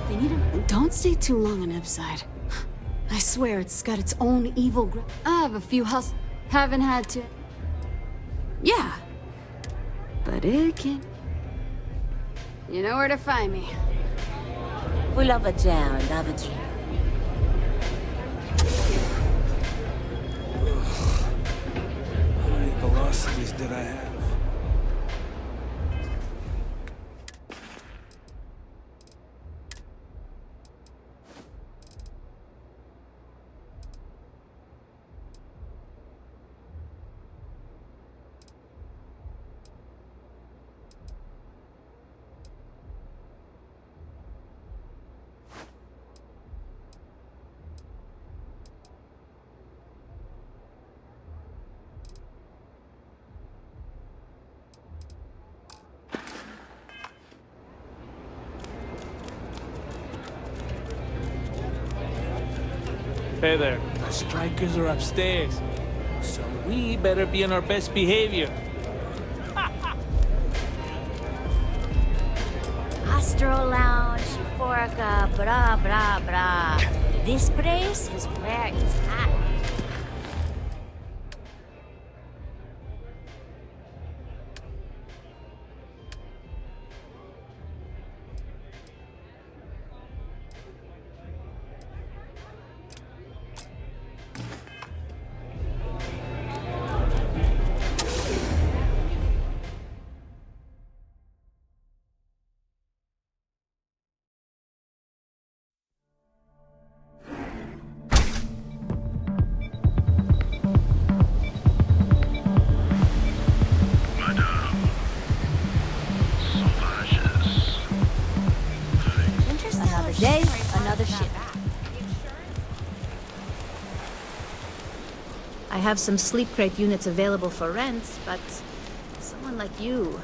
They need him. Don't stay too long on Ipside. I swear it's got its own evil grip. I have a few haven't had to. Yeah. But it can. You know where to find me. We love a jam and love a dream. How many velocities did I have? Hey there. The strikers are upstairs, so we better be on our best behavior. Astro Lounge, Euphorica, blah, blah, blah. This place is where it's at. Another day, another ship. I have some sleep crate units available for rent, but someone like you.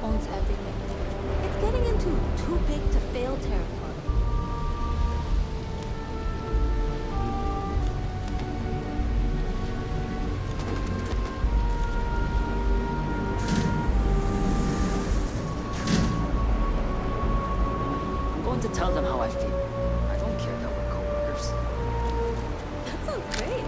Owns everything. It's getting into too big to fail territory. I'm going to tell them how I feel. I don't care that we're co-workers. That sounds great.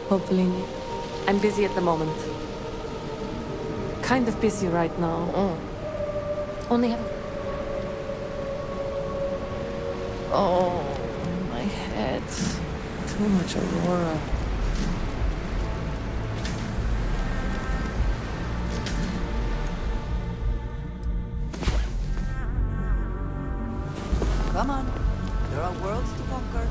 Hopefully. I'm busy at the moment. Kind of busy right now. Only have... Oh, my head. Too much Aurora. Come on. There are worlds to conquer.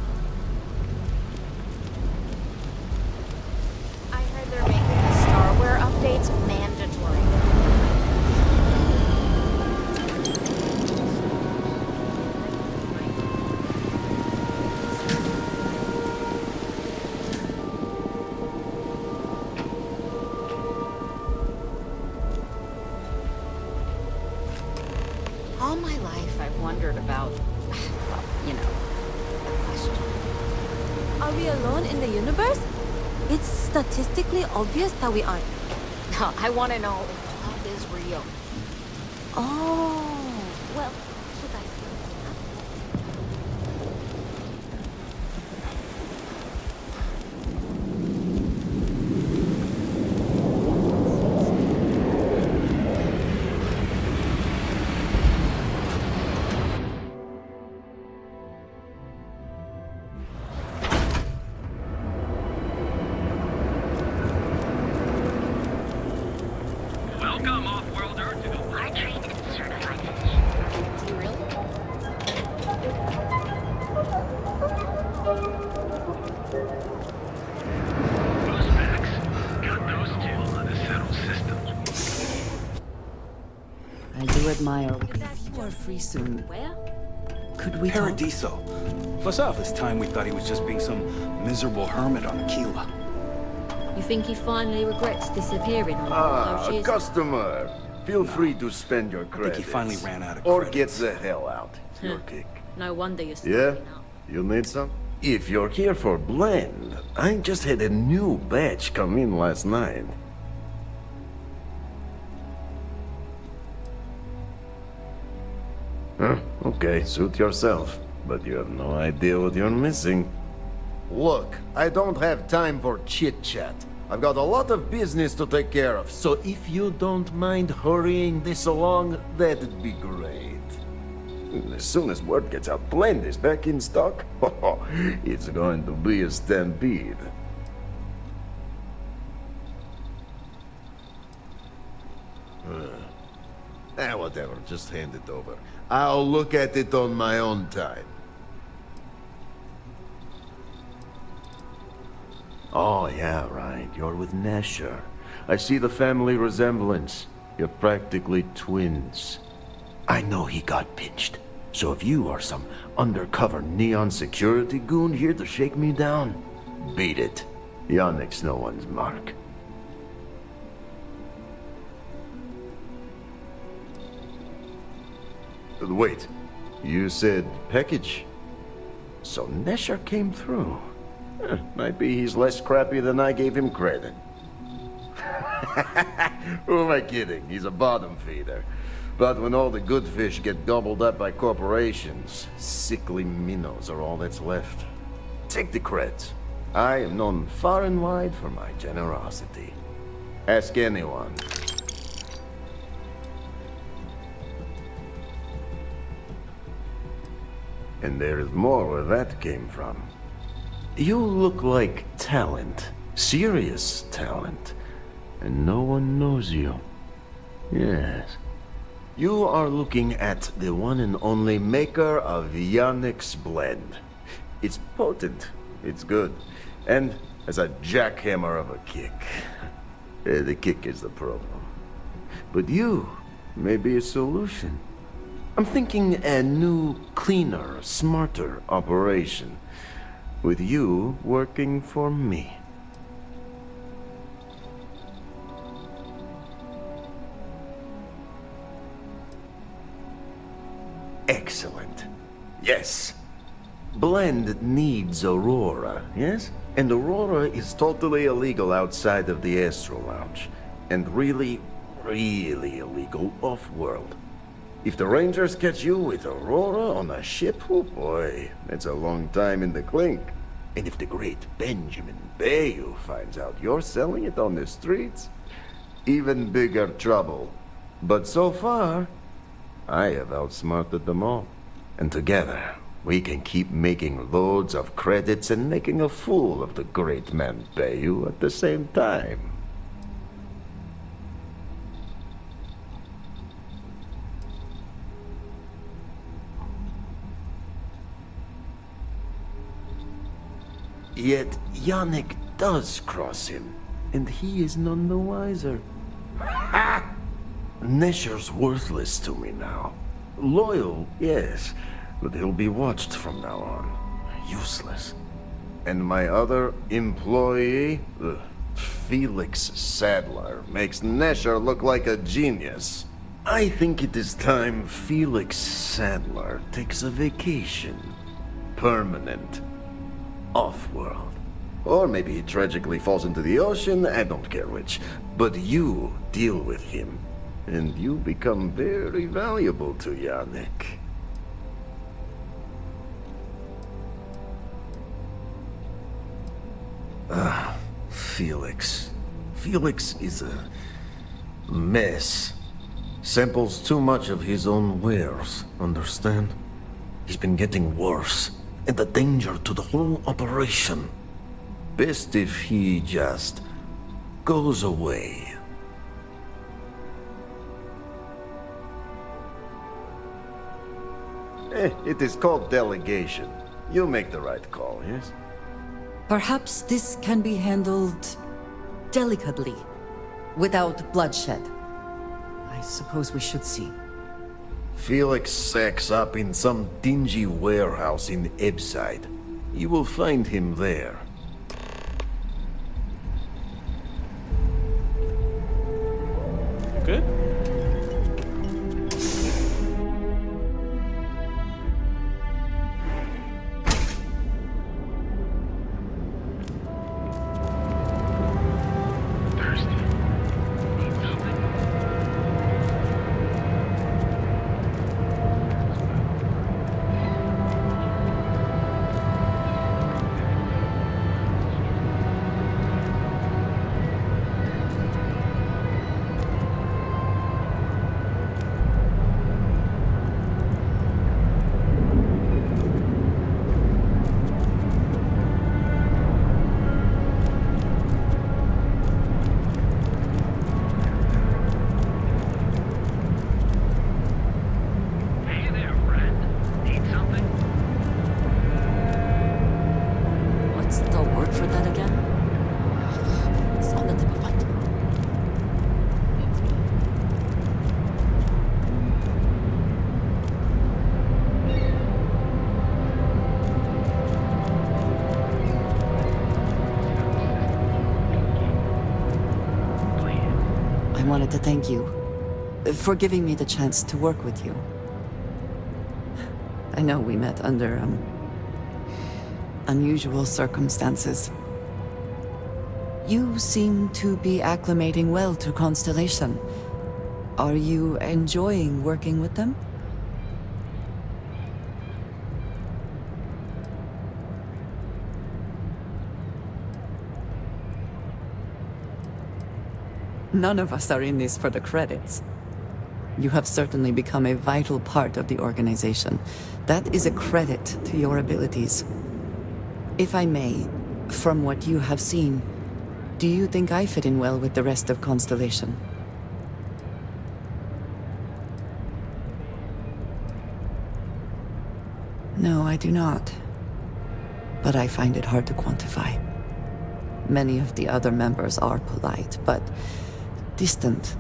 I heard they're making the Starware updates mandatory. All my life I've wondered about, well, you know, the question. Are we alone in the universe? It's statistically obvious that we aren't. No, I want to know if love is real. Oh, well, should I? Welcome, off-worlder, to the Our train is certified. Do you really? Those Max. Got those two on the settled systems. I do admire. If you are free soon, Where? could we talk? Paradiso. What's up? This time we thought he was just being some miserable hermit on Aquila. You think he finally regrets disappearing all those years? Customer. Feel free to spend your I credits. think he finally ran out of Or credits. get the hell out. Your pick. No wonder you're Yeah? standing up. You need some? If you're here for blend, I just had a new batch come in last night. Huh, okay, suit yourself. But you have no idea what you're missing. Look, I don't have time for chit-chat. I've got a lot of business to take care of, so if you don't mind hurrying this along, that'd be great. As soon as word gets out, Blend is back in stock. It's going to be a stampede. Whatever, just hand it over. I'll look at it on my own time. Oh, yeah, right. You're with Nesher. I see the family resemblance. You're practically twins. I know he got pinched. So if you are some undercover neon security goon here to shake me down, beat it. Yannick's no one's mark. Wait, you said package? So Nesher came through. Might be he's less crappy than I gave him credit. Who am I kidding? He's a bottom feeder. But when all the good fish get gobbled up by corporations, sickly minnows are all that's left. Take the creds. I am known far and wide for my generosity. Ask anyone. And there is more where that came from. You look like talent. Serious talent. And no one knows you. Yes. You are looking at the one and only maker of Yannick's blend. It's potent. It's good. And has a jackhammer of a kick. The kick is the problem. But you may be a solution. I'm thinking a new, cleaner, smarter operation. With you working for me. Excellent. Yes. Blend needs Aurora, yes? And Aurora is totally illegal outside of the Astro Lounge. And really, really illegal off-world. If the Rangers catch you with Aurora on a ship, oh boy, that's a long time in the clink. And if the great Benjamin Bayou finds out you're selling it on the streets, even bigger trouble. But so far, I have outsmarted them all. And together, we can keep making loads of credits and making a fool of the great man Bayou at the same time. Yet Yannick does cross him, and he is none the wiser. Ha! Nesher's worthless to me now. Loyal, yes, but he'll be watched from now on. Useless. And my other employee, Felix Sadler, makes Nesher look like a genius. I think it is time Felix Sadler takes a vacation. Permanent. Off-world. Or maybe he tragically falls into the ocean, I don't care which. But you deal with him, and you become very valuable to Yannick. Felix. Felix is a mess. Samples too much of his own wares, understand? He's been getting worse, and a danger to the whole operation. Best if he just goes away. It is called delegation. You make the right call, yes? Perhaps this can be handled delicately, without bloodshed. I suppose we should see. Felix sacks up in some dingy warehouse in Ebside. You will find him there. Good? Thirsty. Need something? Hey there, friend. Need something? What's the word for that again? It's on the tip of my tongue. I wanted to thank you for giving me the chance to work with you. I know we met under, unusual circumstances. You seem to be acclimating well to Constellation. Are you enjoying working with them? None of us are in this for the credits. You have certainly become a vital part of the organization. That is a credit to your abilities. If I may, from what you have seen, do you think I fit in well with the rest of Constellation? No, I do not. But I find it hard to quantify. Many of the other members are polite, but distant.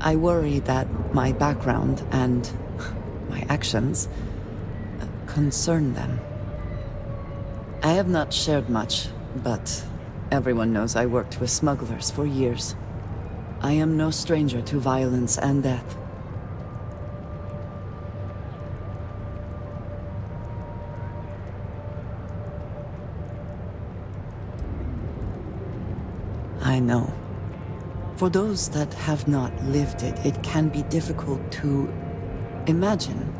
I worry that my background and my actions concern them. I have not shared much, but everyone knows I worked with smugglers for years. I am no stranger to violence and death. I know. For those that have not lived it, it can be difficult to imagine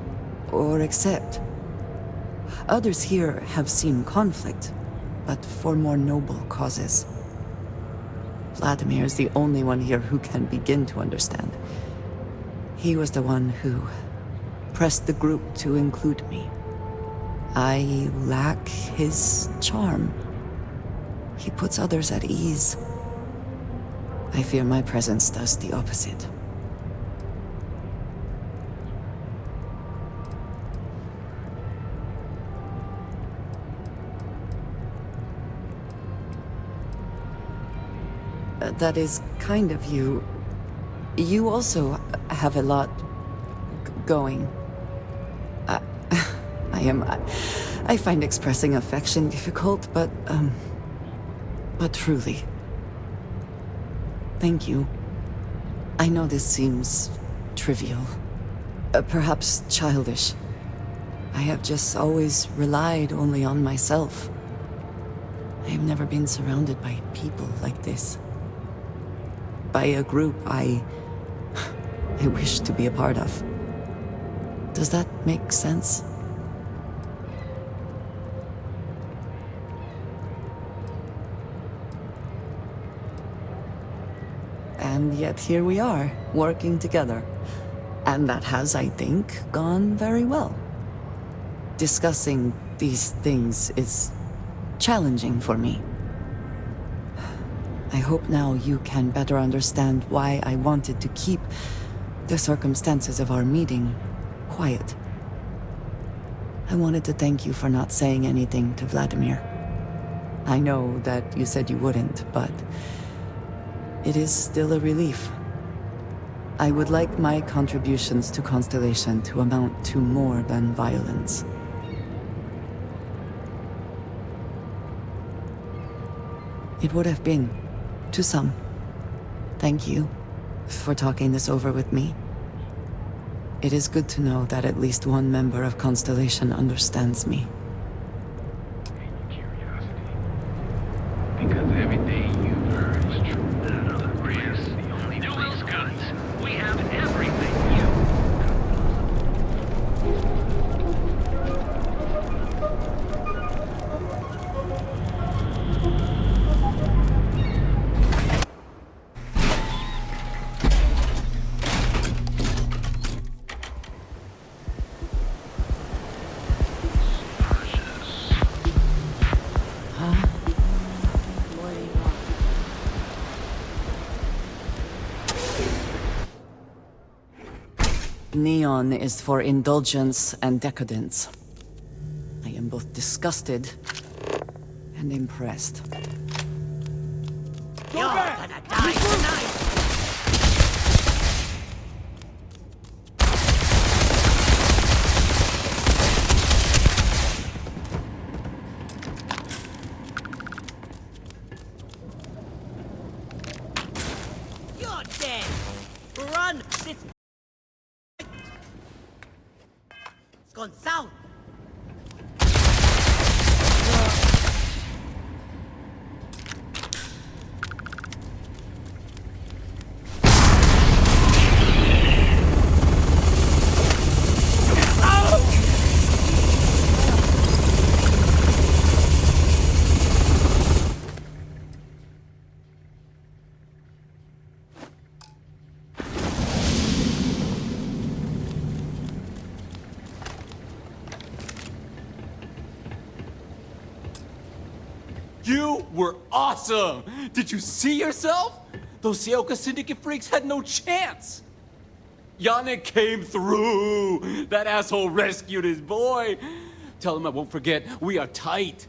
or accept. Others here have seen conflict, but for more noble causes. Vladimir is the only one here who can begin to understand. He was the one who pressed the group to include me. I lack his charm. He puts others at ease. I fear my presence does the opposite. That is kind of you. You also have a lot going. I find expressing affection difficult, but truly. Thank you. I know this seems trivial, perhaps childish. I have just always relied only on myself. I've never been surrounded by people like this. By a group I wish to be a part of. Does that make sense? And yet here we are, working together. And that has, I think, gone very well. Discussing these things is challenging for me. I hope now you can better understand why I wanted to keep the circumstances of our meeting quiet. I wanted to thank you for not saying anything to Vladimir. I know that you said you wouldn't, but it is still a relief. I would like my contributions to Constellation to amount to more than violence. It would have been, to some. Thank you for talking this over with me. It is good to know that at least one member of Constellation understands me. Curiosity. Because everything you've heard is true. Chris, the only Newell's goods. We have everything you. Neon is for indulgence and decadence. I am both disgusted and impressed. You're gonna die tonight! You're dead! Run! This... It's gone south! You were awesome! Did you see yourself? Those Seoka Syndicate freaks had no chance! Yannick came through! That asshole rescued his boy! Tell him I won't forget, we are tight!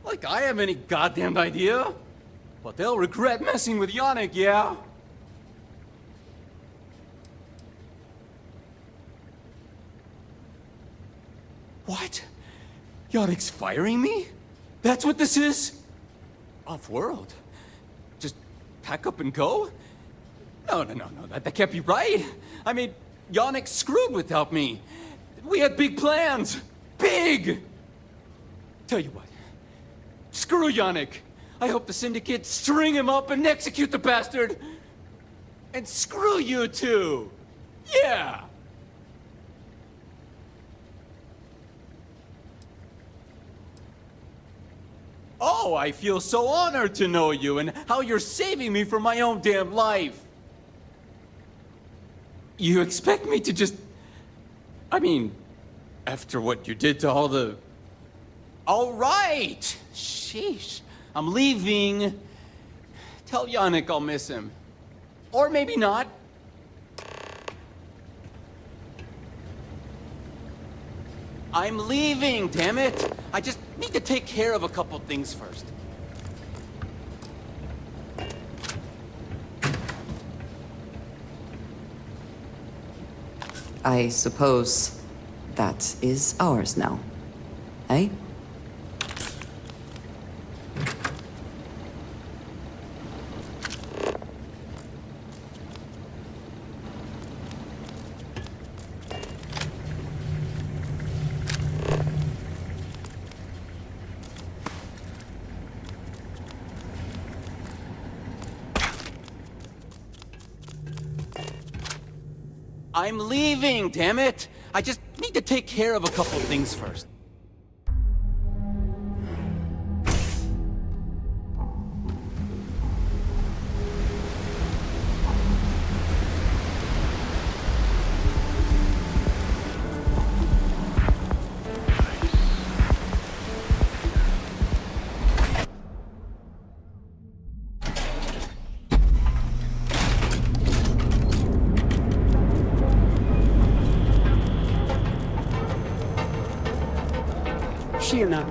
Like I have any goddamn idea? But they'll regret messing with Yannick, yeah? What? Yannick's firing me? That's what this is? Off-world? Just pack up and go? No, that can't be right. I mean, Yannick screwed without me. We had big plans. Big! Tell you what. Screw Yannick. I hope the Syndicate string him up and execute the bastard. And screw you too. Yeah. Oh, I feel so honored to know you and how you're saving me from my own damn life. You expect me to just... I mean, after what you did to all the... All right. Sheesh. I'm leaving. Tell Yannick I'll miss him. Or maybe not. I'm leaving, damn it. I just need to take care of a couple things first. I suppose that is ours now, eh? I'm leaving, damn it! I just need to take care of a couple things first. Sheena.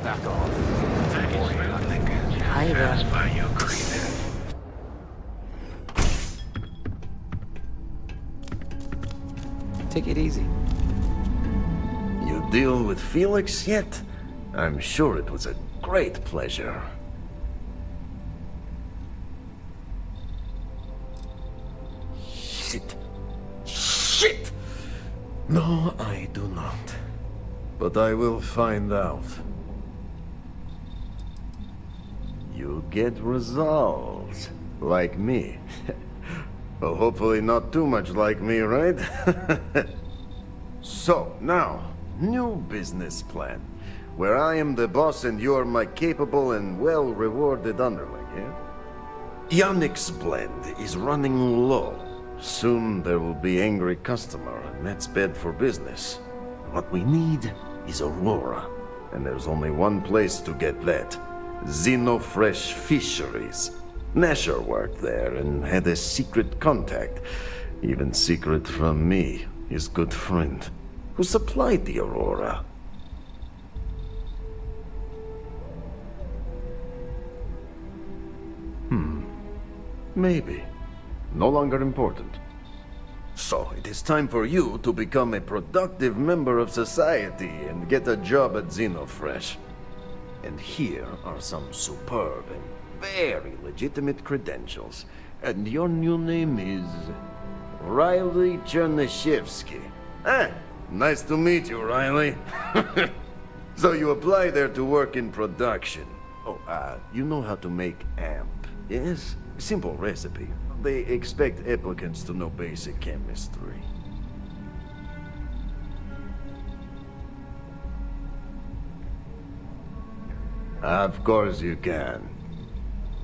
Back off. Hi there. Satisfy your craving. Take it easy. You deal with Felix yet? I'm sure it was a great pleasure. Shit. Shit! No, I do not. But I will find out. You get results. Like me. Well, hopefully not too much like me, right? So, now, new business plan. Where I am the boss and you're my capable and well-rewarded underling, yeah? Yannick's blend is running low. Soon there will be angry customer, and that's bad for business. What we need is Aurora, and there's only one place to get that. Xenofresh Fisheries. Nasher worked there and had a secret contact. Even secret from me, his good friend, who supplied the Aurora. Maybe. No longer important. So, it is time for you to become a productive member of society and get a job at Xenofresh. And here are some superb and very legitimate credentials. And your new name is... Riley Chernyshevsky. Ah, nice to meet you, Riley. So you apply there to work in production. Oh, you know how to make amp, yes? Simple recipe. They expect applicants to know basic chemistry. Of course you can.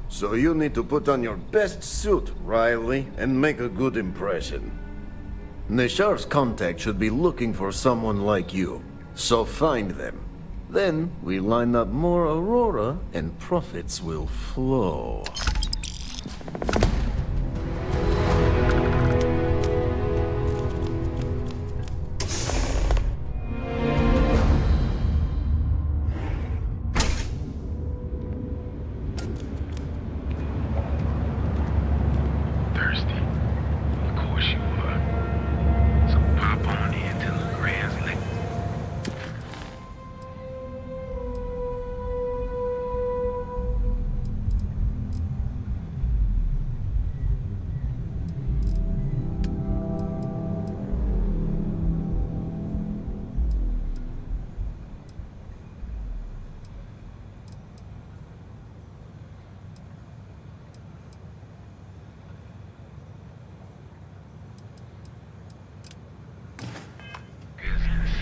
So you need to put on your best suit, Riley, and make a good impression. Neshar's contact should be looking for someone like you, so find them. Then we line up more Aurora and profits will flow.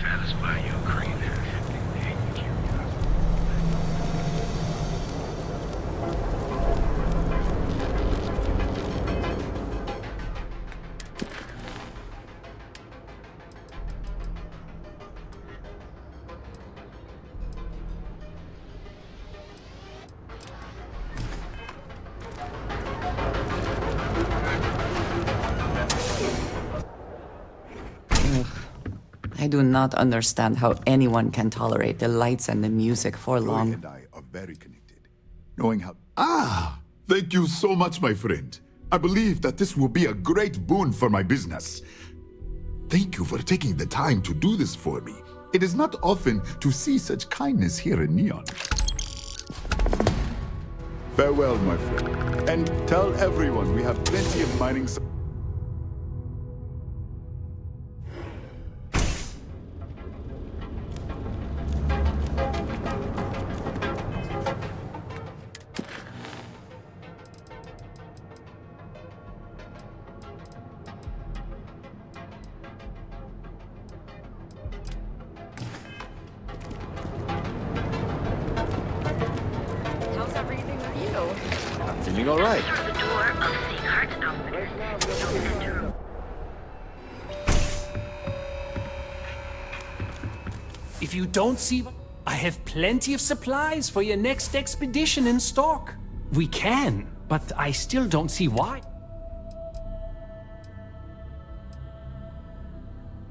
Satisfy your craving. I do not understand how anyone can tolerate the lights and the music for long. Chloe and I are very connected. Knowing how... Ah! Thank you so much, my friend. I believe that this will be a great boon for my business. Thank you for taking the time to do this for me. It is not often to see such kindness here in Neon. Farewell, my friend. And tell everyone we have plenty of mining... Seeming all right. The door of Seagard Outfitters. You'll enter. If you don't see, I have plenty of supplies for your next expedition in stock. We can, but I still don't see why.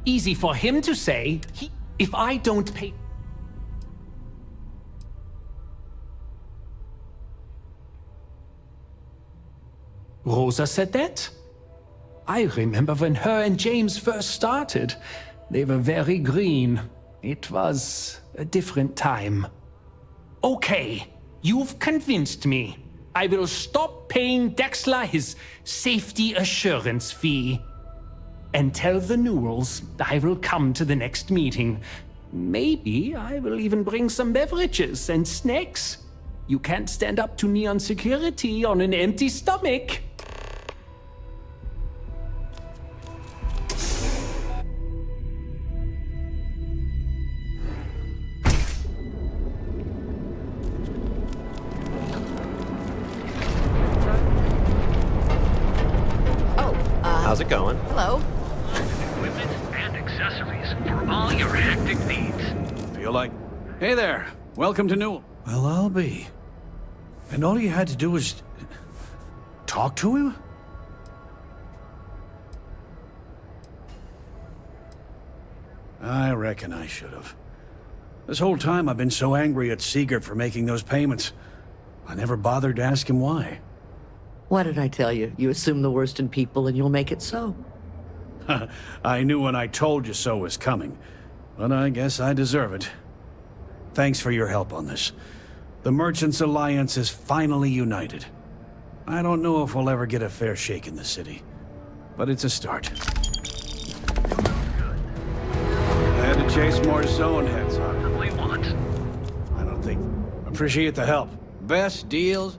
Easy for him to say, if I don't pay... Rosa said that? I remember when her and James first started. They were very green. It was a different time. Okay, you've convinced me. I will stop paying Dexler his safety assurance fee. And tell the Newells I will come to the next meeting. Maybe I will even bring some beverages and snacks. You can't stand up to Neon security on an empty stomach. How's it going? Hello. Equipment and accessories for all your hectic needs. Feel like... Hey there. Welcome to Newell. Well, I'll be. And all you had to do was... talk to him? I reckon I should have. This whole time I've been so angry at Seegert for making those payments. I never bothered to ask him why. What did I tell you? You assume the worst in people and you'll make it so. I knew when I told you so was coming, but I guess I deserve it. Thanks for your help on this. The Merchants Alliance is finally united. I don't know if we'll ever get a fair shake in the city, but it's a start. I had to chase more zone heads on it. I don't think... Appreciate the help. Best deals...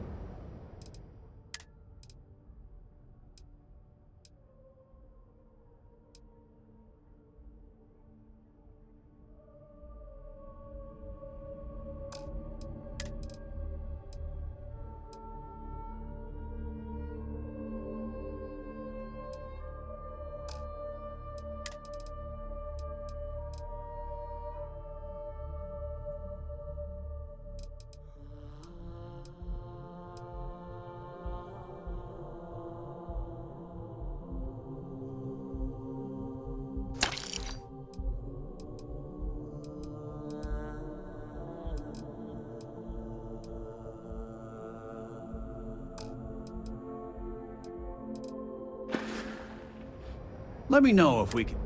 Let me know if we can...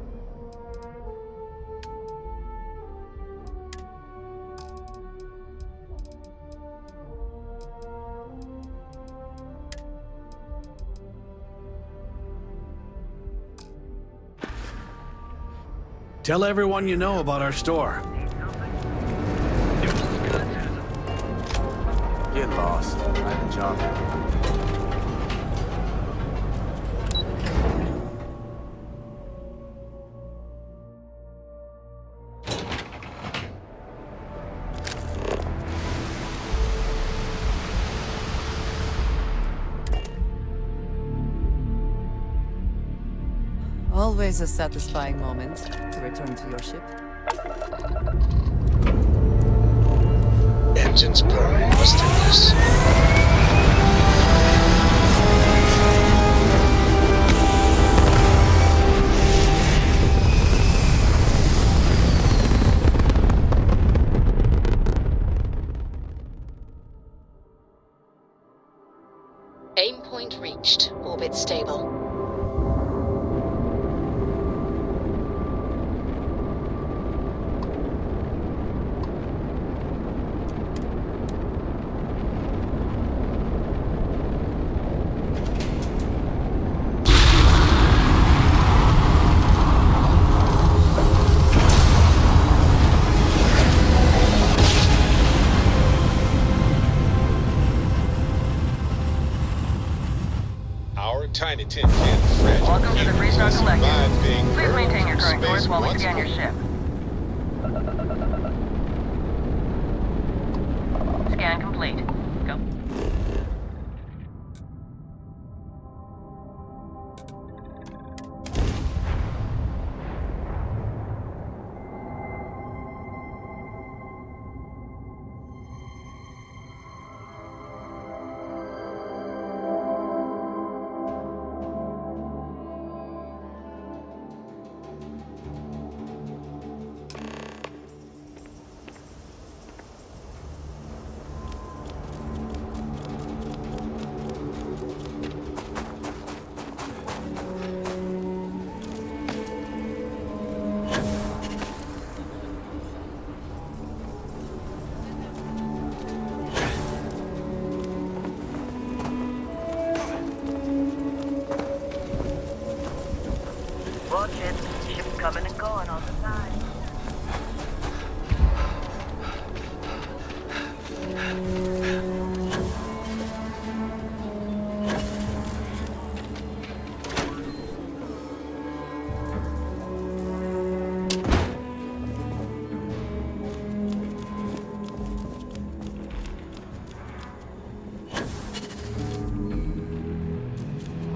Tell everyone you know about our store. Get lost. I have a job. Always a satisfying moment to return to your ship. Engines purring. Stimulus. Aim point reached. Orbit stable. Tiny tin can fresh. Welcome to the Freestyle Collective. Being Please maintain your current space course while we once scan your ship. Scan complete. Go. Watch it. Ships coming and going on the side.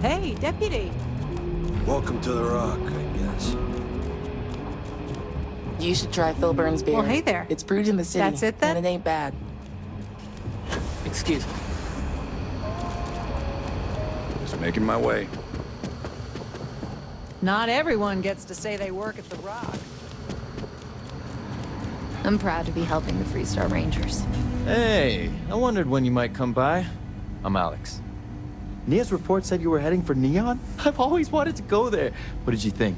Hey, Deputy. Welcome to the Rock, I guess. You should try Phil Burns' beer. Well, hey there. It's brewed in the city. That's it, then? And it ain't bad. Excuse me. Just making my way. Not everyone gets to say they work at the Rock. I'm proud to be helping the Freestar Rangers. Hey, I wondered when you might come by. I'm Alex. Nia's report said you were heading for Neon? I've always wanted to go there. What did you think?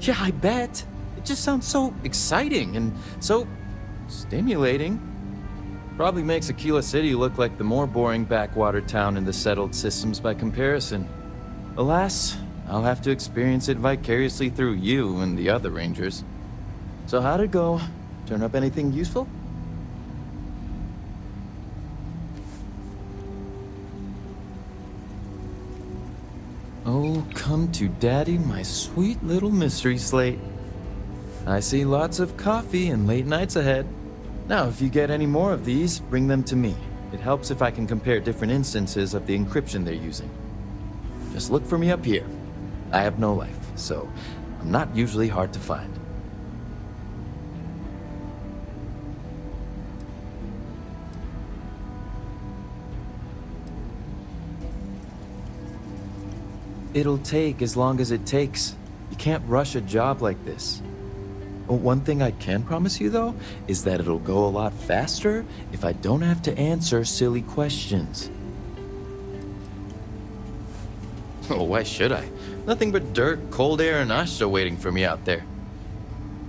Yeah, I bet. It just sounds so exciting and so stimulating. Probably makes Aquila City look like the more boring backwater town in the settled systems by comparison. Alas, I'll have to experience it vicariously through you and the other Rangers. So how'd it go? Turn up anything useful? Oh, come to Daddy, my sweet little mystery slate. I see lots of coffee and late nights ahead. Now, if you get any more of these, bring them to me. It helps if I can compare different instances of the encryption they're using. Just look for me up here. I have no life, so I'm not usually hard to find. It'll take as long as it takes. You can't rush a job like this. One thing I can promise you, though, is that it'll go a lot faster if I don't have to answer silly questions. Oh, why should I? Nothing but dirt, cold air, and Asha waiting for me out there.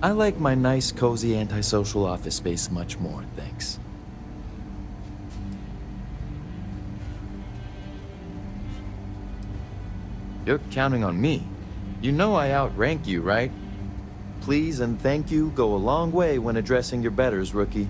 I like my nice, cozy, antisocial office space much more, thanks. You're counting on me. You know I outrank you, right? Please and thank you go a long way when addressing your betters, rookie.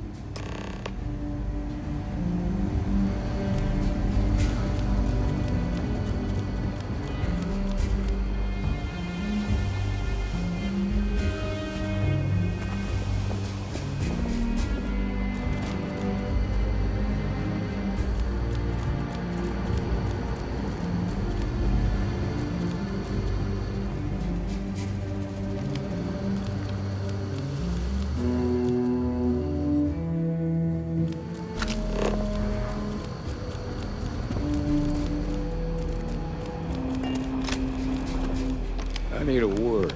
I need a word.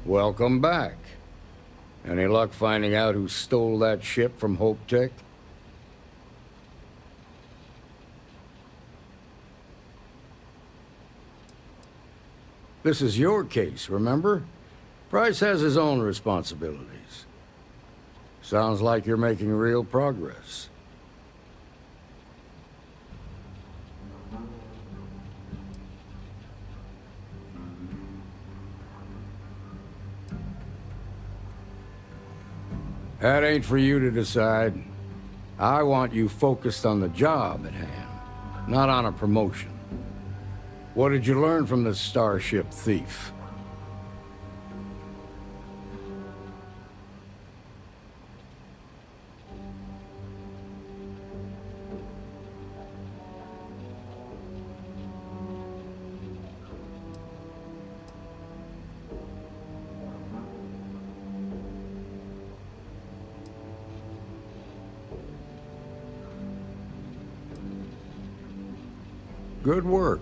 Welcome back. Any luck finding out who stole that ship from Hope Tech? This is your case, remember? Price has his own responsibilities. Sounds like you're making real progress. That ain't for you to decide. I want you focused on the job at hand, not on a promotion. What did you learn from the Starship thief? Good work.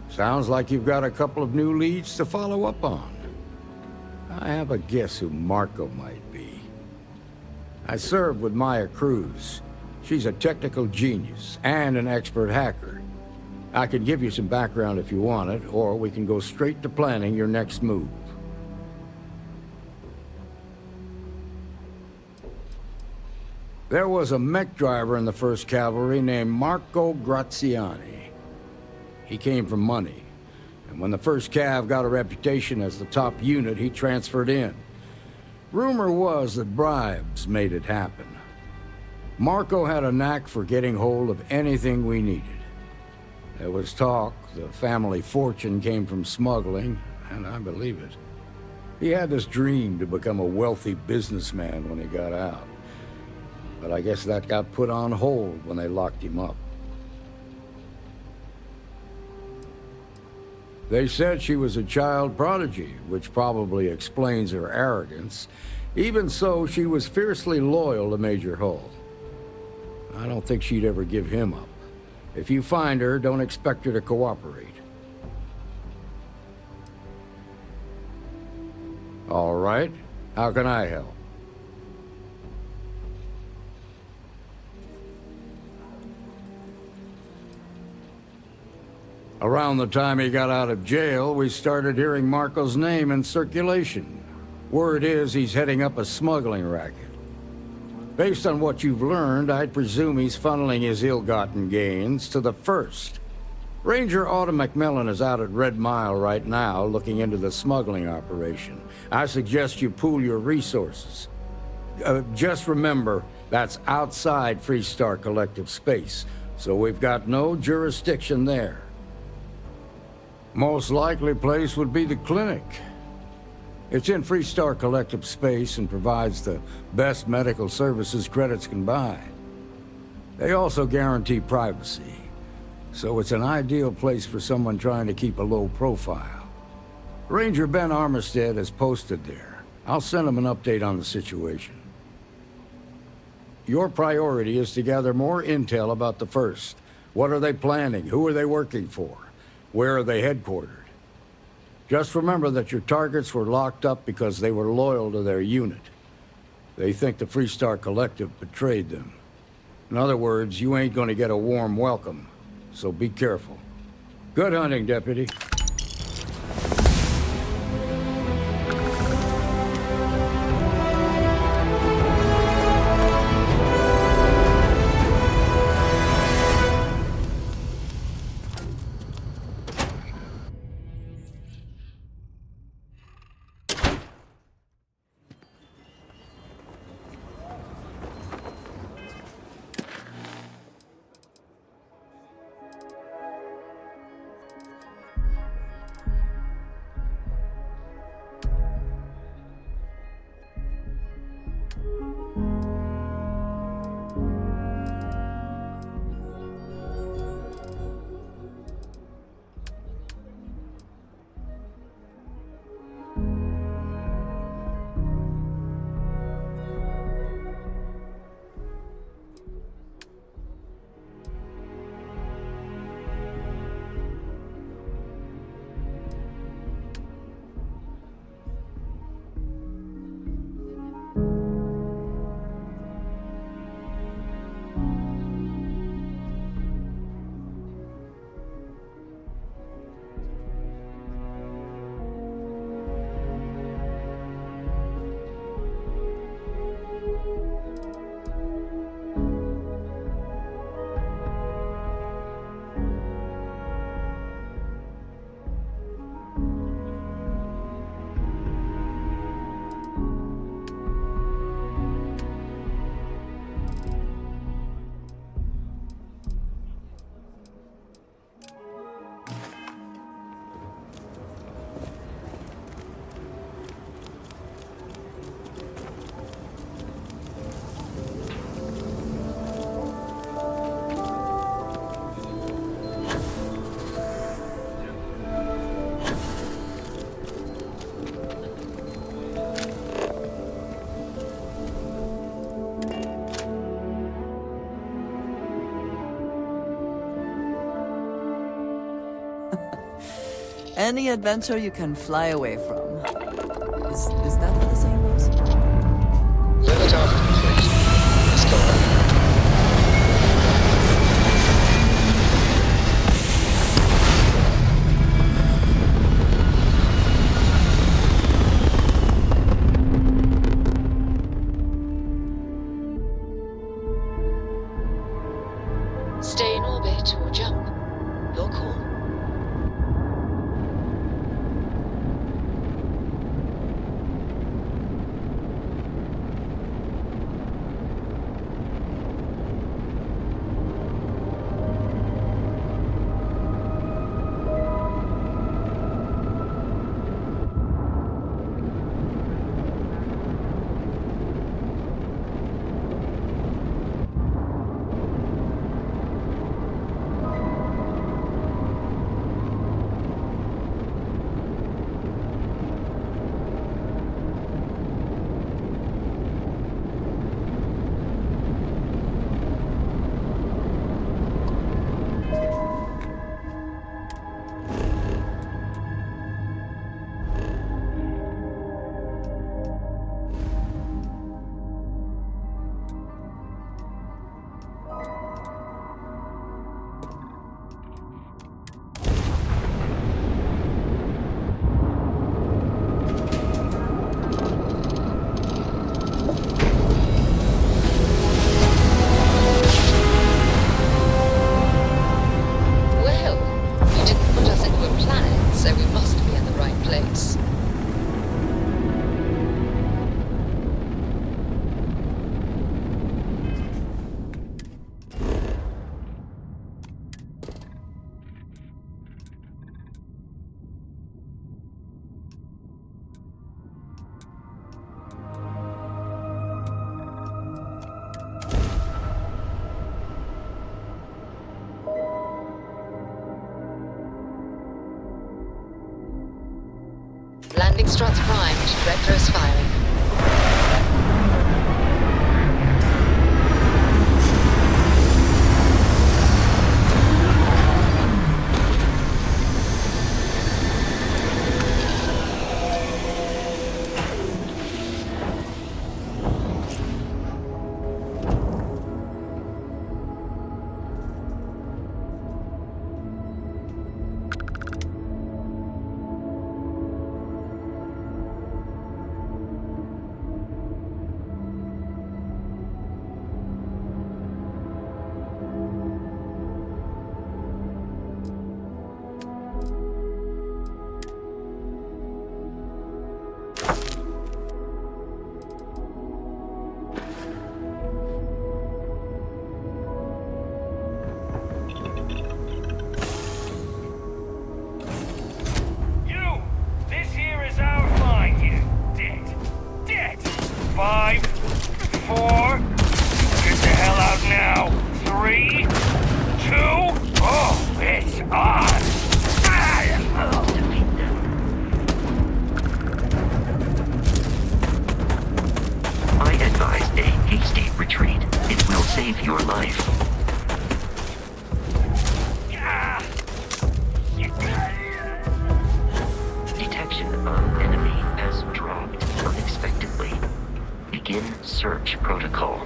Sounds like you've got a couple of new leads to follow up on. I have a guess who Marco might be. I served with Maya Cruz. She's a technical genius and an expert hacker. I can give you some background if you want it, or we can go straight to planning your next move. There was a mech driver in the 1st Cavalry named Marco Graziani. He came from money, and when the 1st Cav got a reputation as the top unit, he transferred in. Rumor was that bribes made it happen. Marco had a knack for getting hold of anything we needed. There was talk the family fortune came from smuggling, and I believe it. He had this dream to become a wealthy businessman when he got out. But I guess that got put on hold when they locked him up. They said she was a child prodigy, which probably explains her arrogance. Even so, she was fiercely loyal to Major Hull. I don't think she'd ever give him up. If you find her, don't expect her to cooperate. All right. How can I help? Around the time he got out of jail, we started hearing Marco's name in circulation. Word is he's heading up a smuggling racket. Based on what you've learned, I'd presume he's funneling his ill-gotten gains to the 1st. Ranger Autumn McMillan is out at Red Mile right now, looking into the smuggling operation. I suggest you pool your resources. Just remember, that's outside Freestar Collective space, so we've got no jurisdiction there. Most likely place would be the clinic. It's in Freestar Collective space and provides the best medical services credits can buy. They also guarantee privacy, so it's an ideal place for someone trying to keep a low profile. Ranger Ben Armistead is posted there. I'll send him an update on the situation. Your priority is to gather more intel about the 1st. What are they planning? Who are they working for? Where are they headquartered? Just remember that your targets were locked up because they were loyal to their unit. They think the Freestar Collective betrayed them. In other words, you ain't gonna get a warm welcome, so be careful. Good hunting, Deputy. Any adventure you can fly away from. Is that how the saying goes? Limit off complete. Let's go. orbit or jump. Your call. Landing struts primed. Retros firing. Search protocol.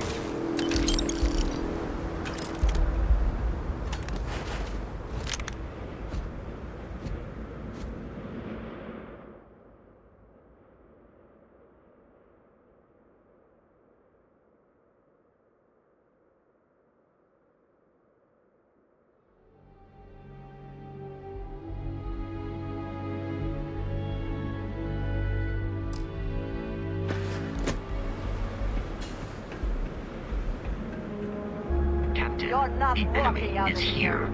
You're not The enemy walking out is of here.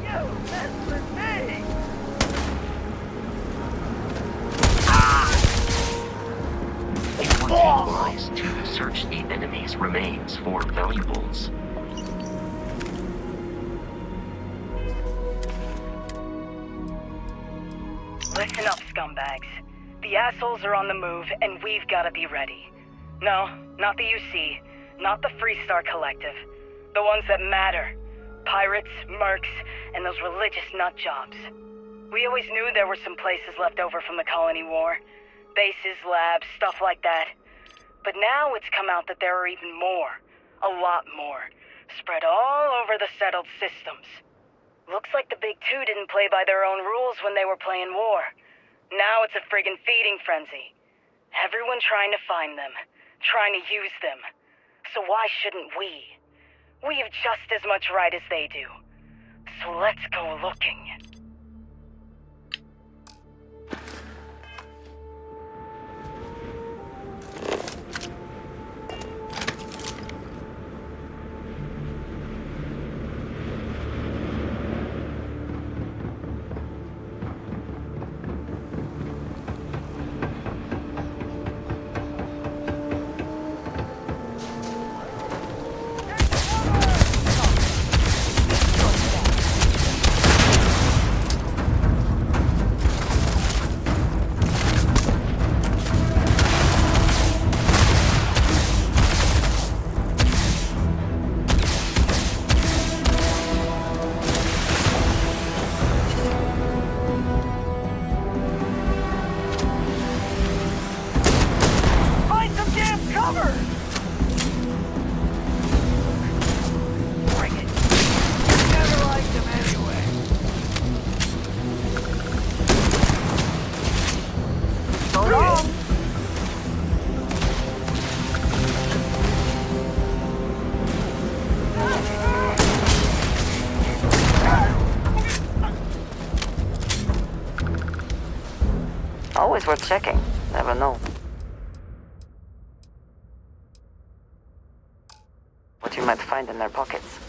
You messed with me! You want allies to search the enemy's remains for valuables. Listen up, scumbags. The assholes are on the move, and we've got to be ready. No, not the UC, not the Freestar Collective. The ones that matter. Pirates, mercs, and those religious nutjobs. We always knew there were some places left over from the Colony War. Bases, labs, stuff like that. But now it's come out that there are even more. A lot more. Spread all over the settled systems. Looks like the Big Two didn't play by their own rules when they were playing war. Now it's a friggin' feeding frenzy. Everyone trying to find them. Trying to use them. So why shouldn't we? We've just as much right as they do. So let's go looking. Always worth checking. Never know. What you might find in their pockets.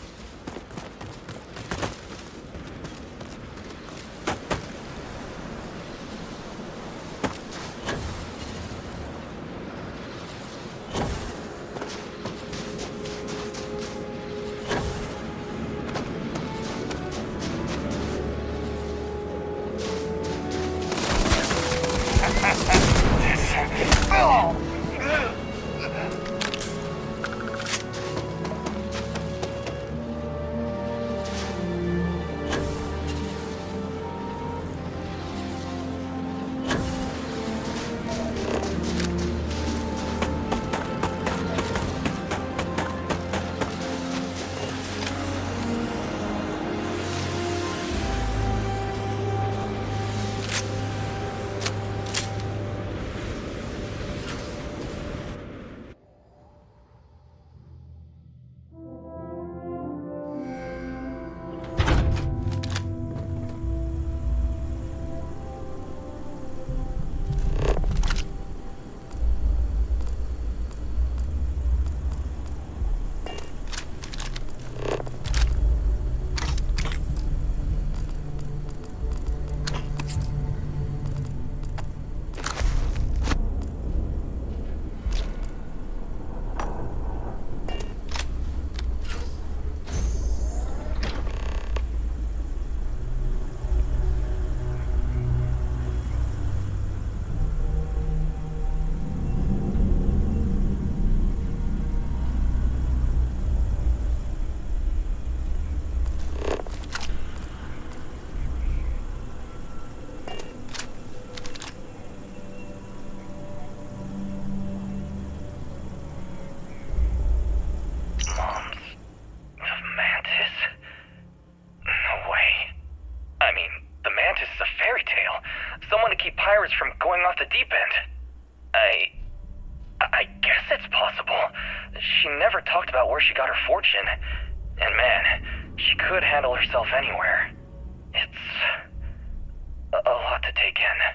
Pirates from going off the deep end. I guess it's possible. She never talked about where she got her fortune. And man, she could handle herself anywhere. It's a lot to take in.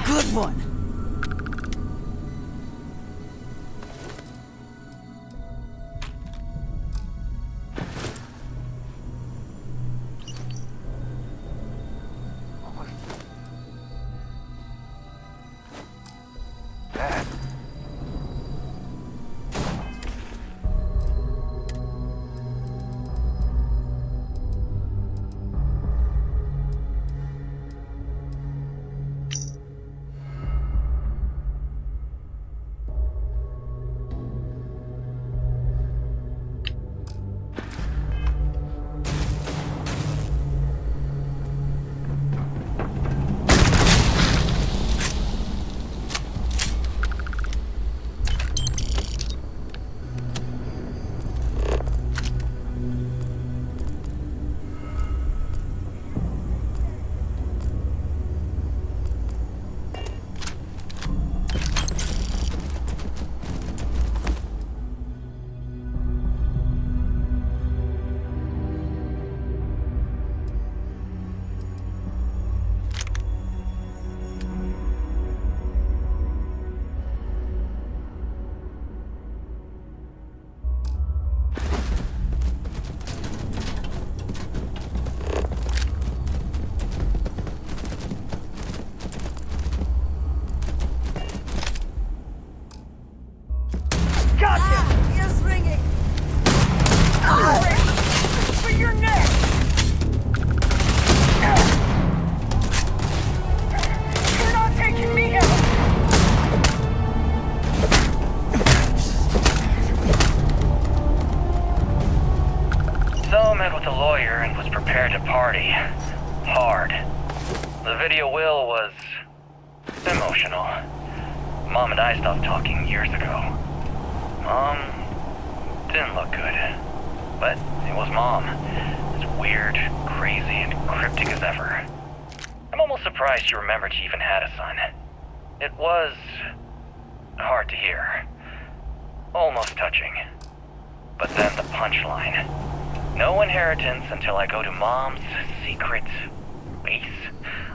Good one. got him! Ears ringing! For your neck! You're not taking me out! So I met with a lawyer and was prepared to party. Hard. The video will was emotional. Mom and I stopped talking years ago. Mom didn't look good. But it was Mom. As weird, crazy, and cryptic as ever. I'm almost surprised she remembered she even had a son. It was hard to hear. Almost touching. But then the punchline. No inheritance until I go to Mom's secret base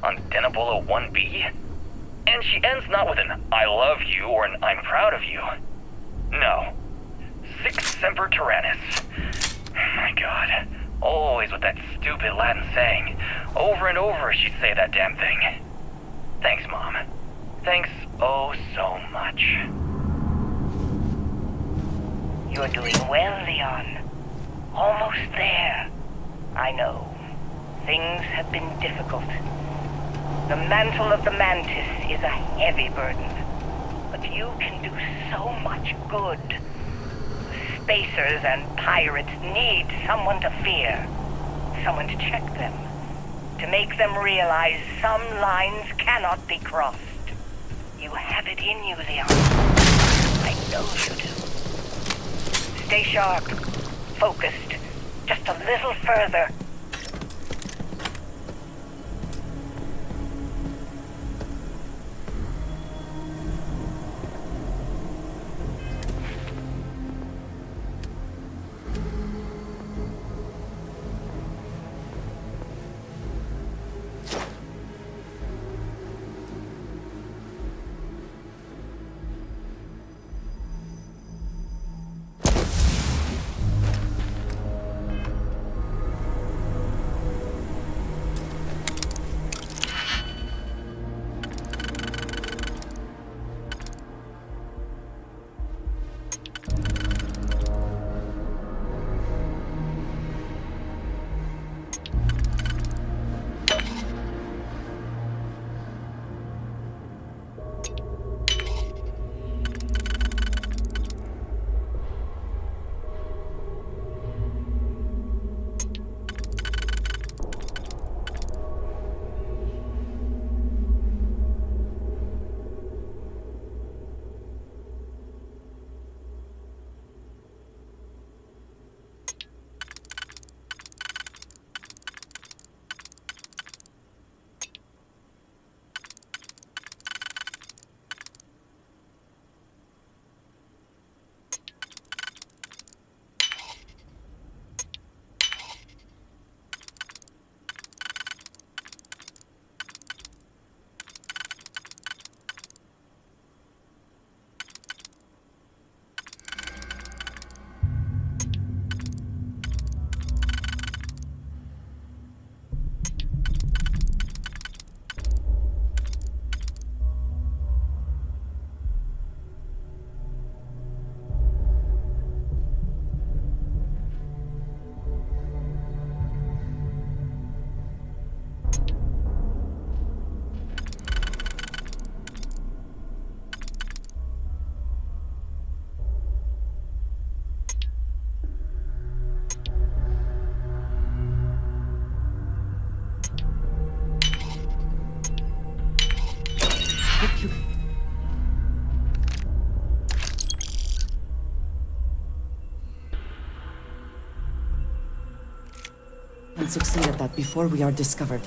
on Denebola 1B? And she ends not with an I love you or an I'm proud of you. No. Sic semper tyrannis. My God. Always with that stupid Latin saying. Over and over she'd say that damn thing. Thanks, Mom. Thanks oh so much. You're doing well, Leon. Almost there. I know. Things have been difficult. The mantle of the Mantis is a heavy burden. But you can do so much good. Spacers and pirates need someone to fear. Someone to check them. To make them realize some lines cannot be crossed. You have it in you, Leon. I know you do. Stay sharp. Focused. Just a little further. And succeed at that before we are discovered.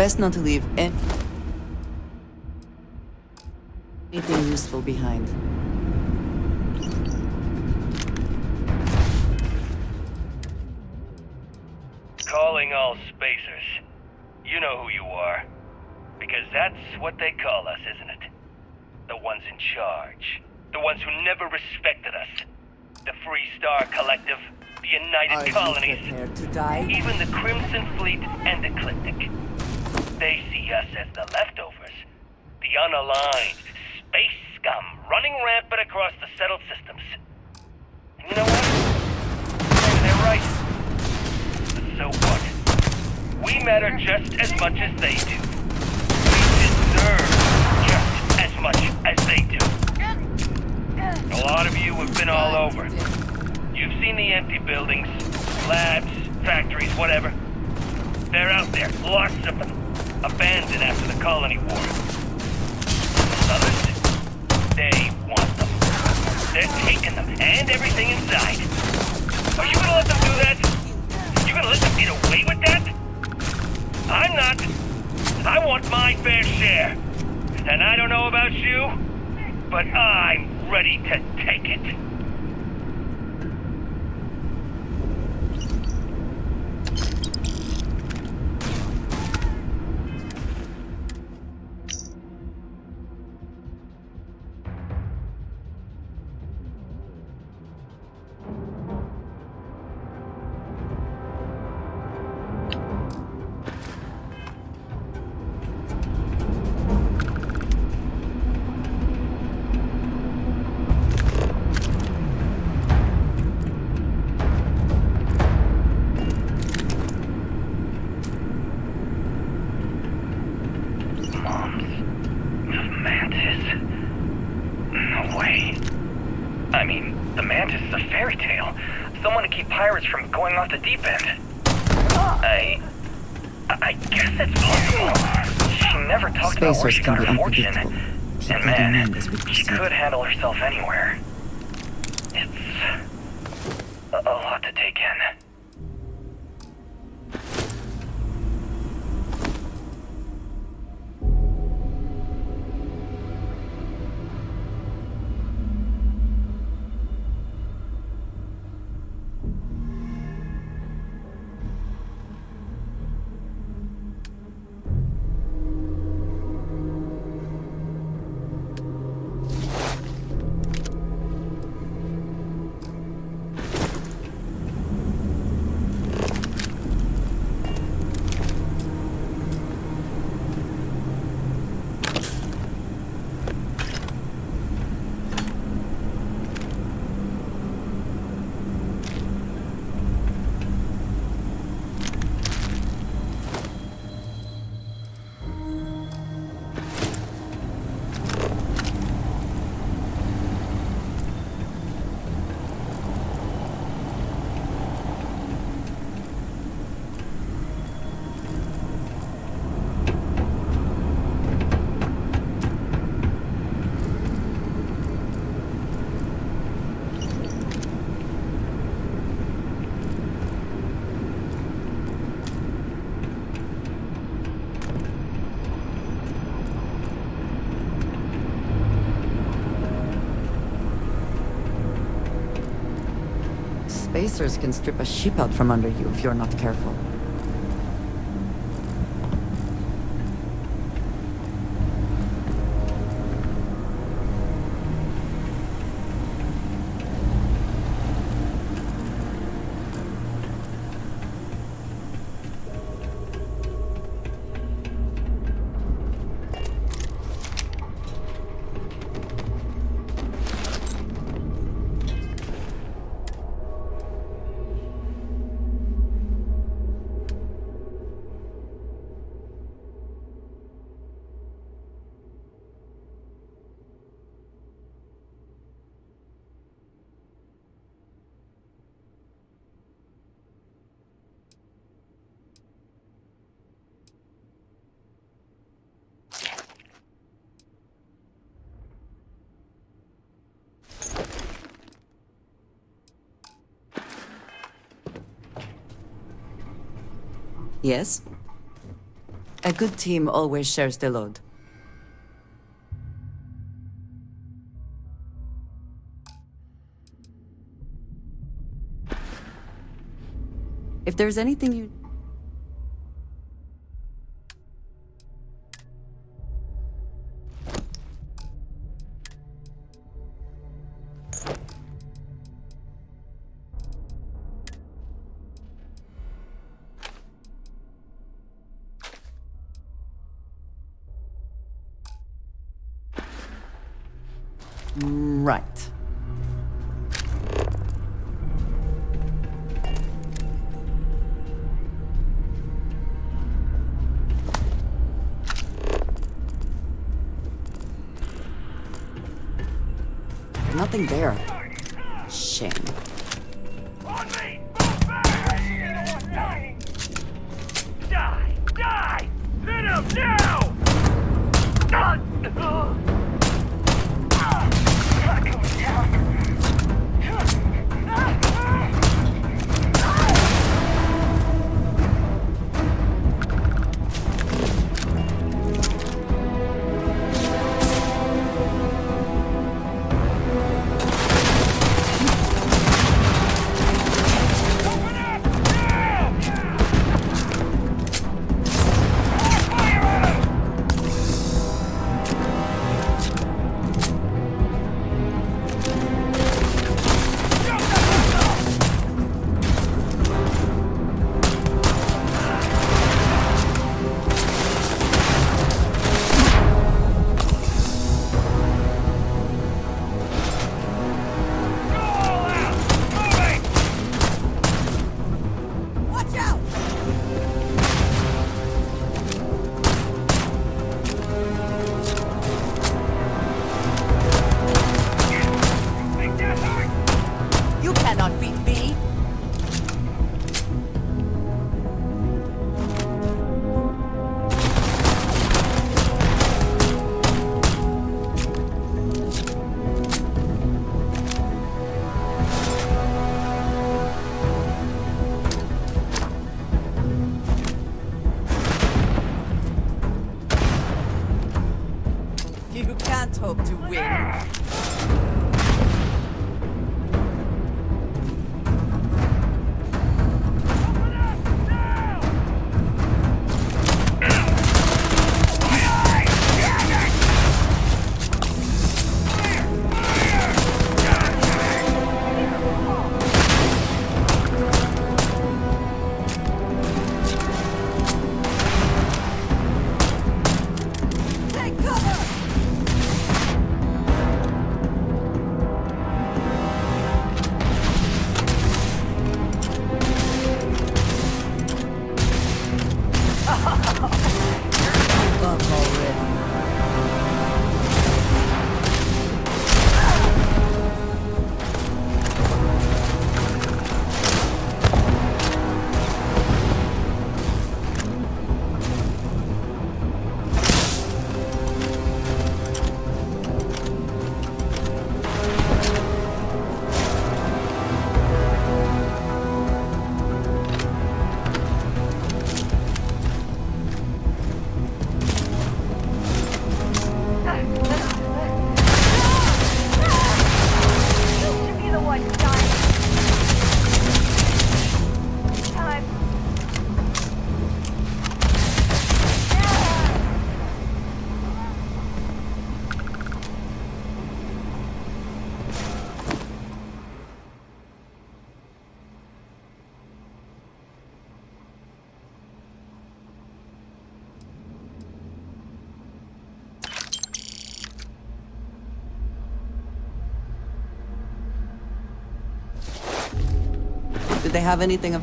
Best not to leave anything useful behind. Calling all spacers. You know who you are. Because that's what they call us, isn't it? The ones in charge. The ones who never respected us. The Free Star Collective. The United Colonies. Prepared to die? Even the Crimson Fleet and Ecliptic. They see us as the leftovers. The unaligned space scum running rampant across the settled systems. And you know what? Maybe they're right. So what? We matter just as much as they do. We deserve just as much as they do. A lot of you have been all over. You've seen the empty buildings, labs, factories, whatever. They're out there, lots of them, abandoned after the colony war. Others, they want them. They're taking them, and everything inside. Are you gonna let them do that? You gonna let them get away with that? I'm not. I want my fair share. And I don't know about you, but I'm ready to take it. Mantis? No way. I mean, the Mantis is a fairy tale. Someone to keep pirates from going off the deep end. I guess it's possible. She never talked about where she got her fortune. And man, she could handle herself anywhere. It's a lot to take in. Spacers can strip a ship out from under you if you're not careful. Yes? A good team always shares the load. If there's anything you... Right. Nothing there. Shame. Die! Die! Hit him now! You can't hope to win. Did they have anything of...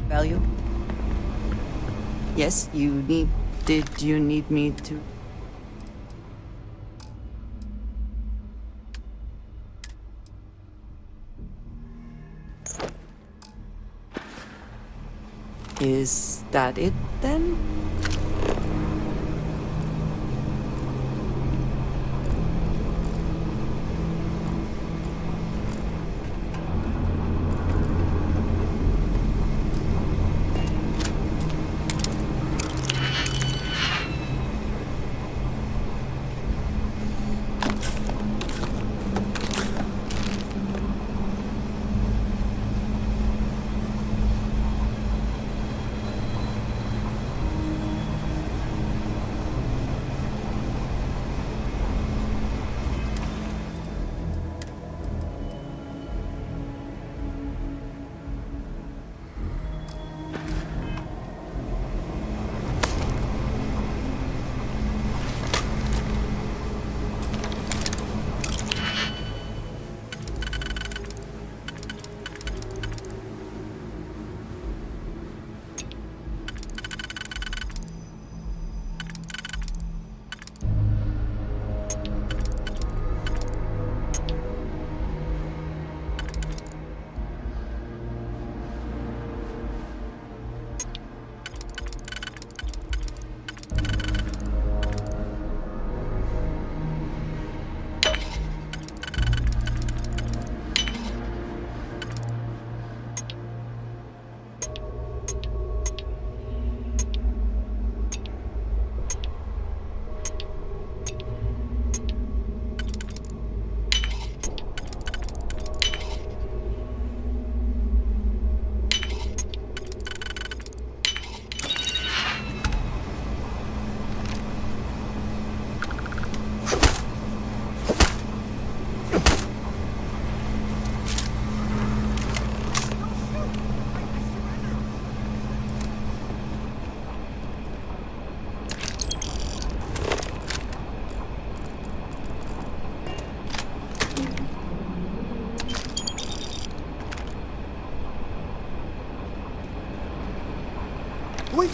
value? Yes, you need... Did you need me to... Is that it then?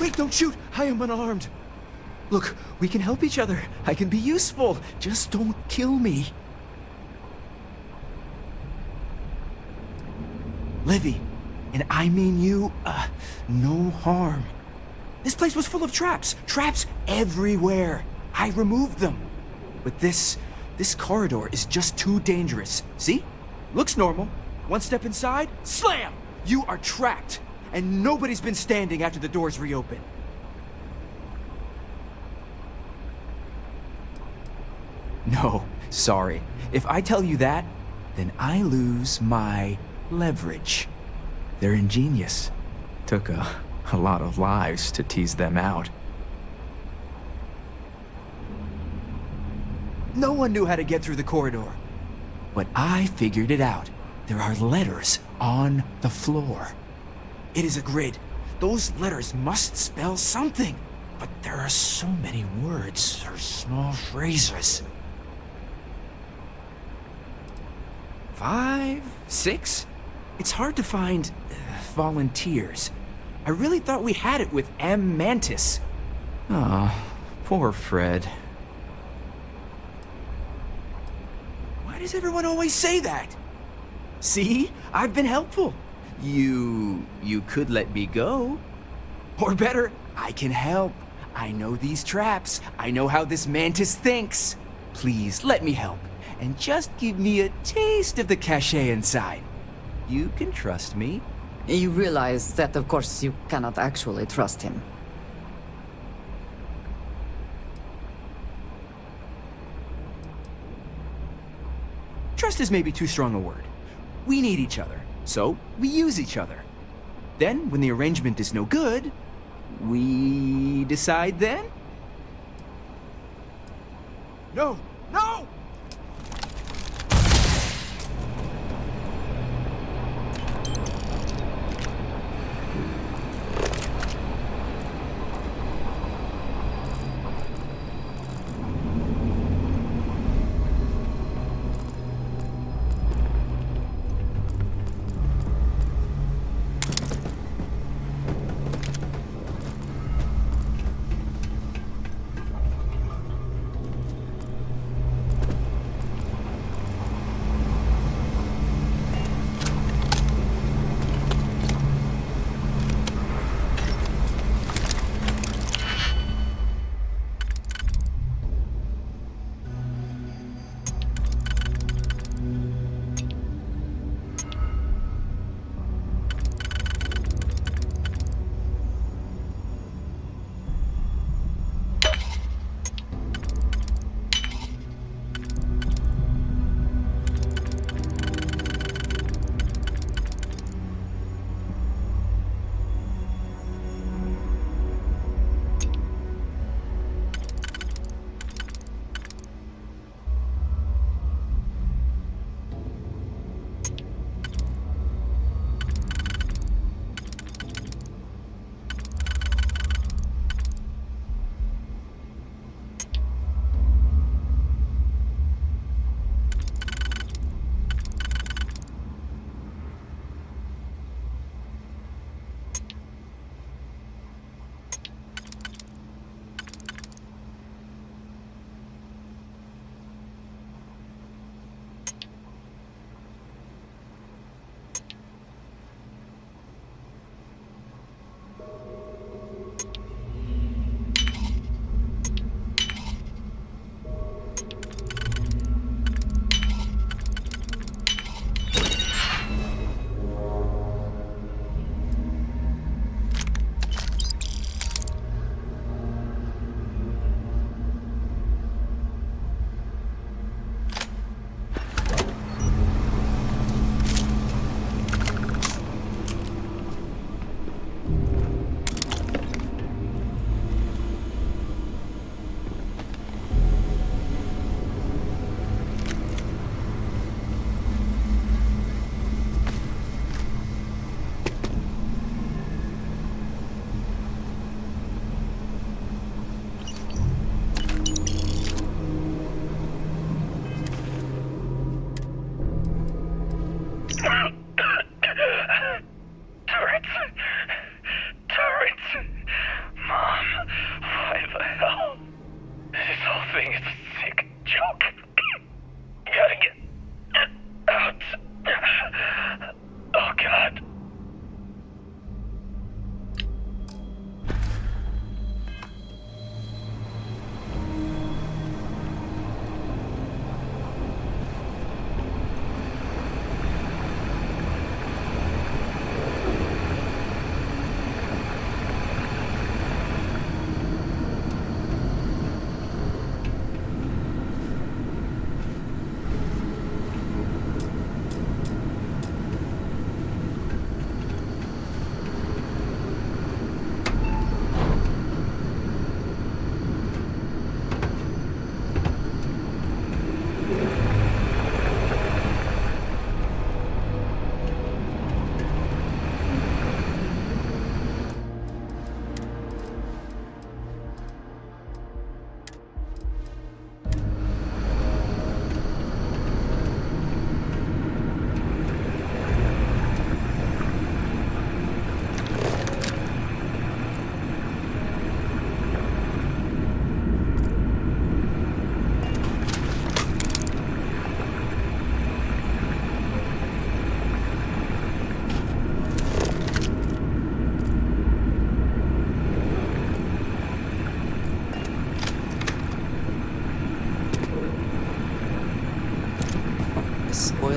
wait, don't shoot! I am unarmed. Look, we can help each other. I can be useful. Just don't kill me. Livy, and I mean you, no harm. This place was full of traps. Traps everywhere. I removed them. But this corridor is just too dangerous. See? Looks normal. One step inside, slam! You are trapped. And nobody's been standing after the doors reopen. No, sorry. If I tell you that, then I lose my leverage. They're ingenious. Took a lot of lives to tease them out. No one knew how to get through the corridor. But I figured it out. There are letters on the floor. It is a grid. Those letters must spell something. But there are so many words or small phrases. 5, 6? It's hard to find volunteers. I really thought we had it with Mantis. Ah, poor Fred. Why does everyone always say that? See? I've been helpful. You could let me go. Or better, I can help. I know these traps. I know how this Mantis thinks. Please, let me help. And just give me a taste of the cachet inside. You can trust me. You realize that, of course, you cannot actually trust him. Trust is maybe too strong a word. We need each other, so we use each other. Then, when the arrangement is no good, we decide then? No! No!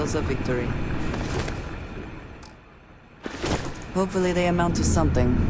signals of victory. Hopefully they amount to something.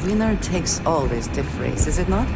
Winner takes all is the phrase, is it not?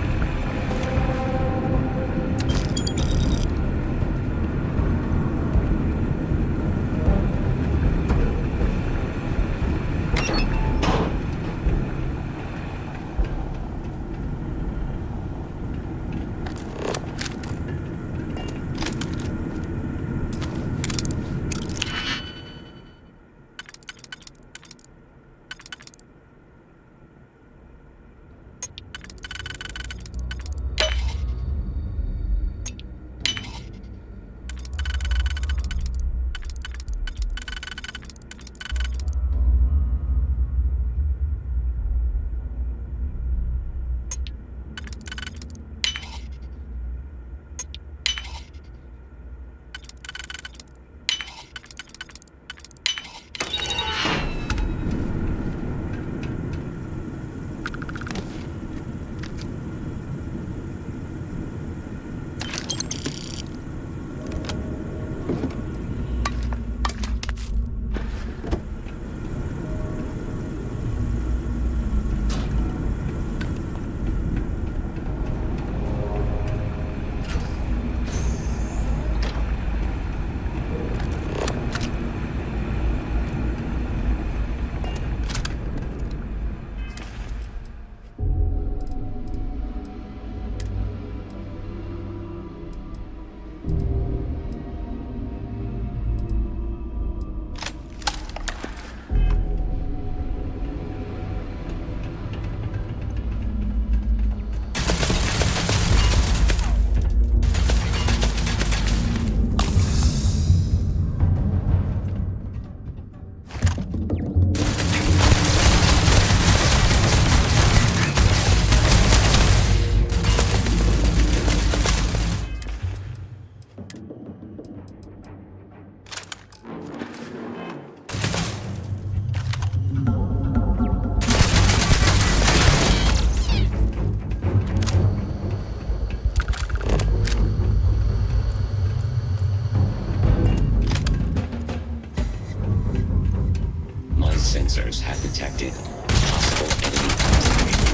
Sensors have detected possible enemy proximity.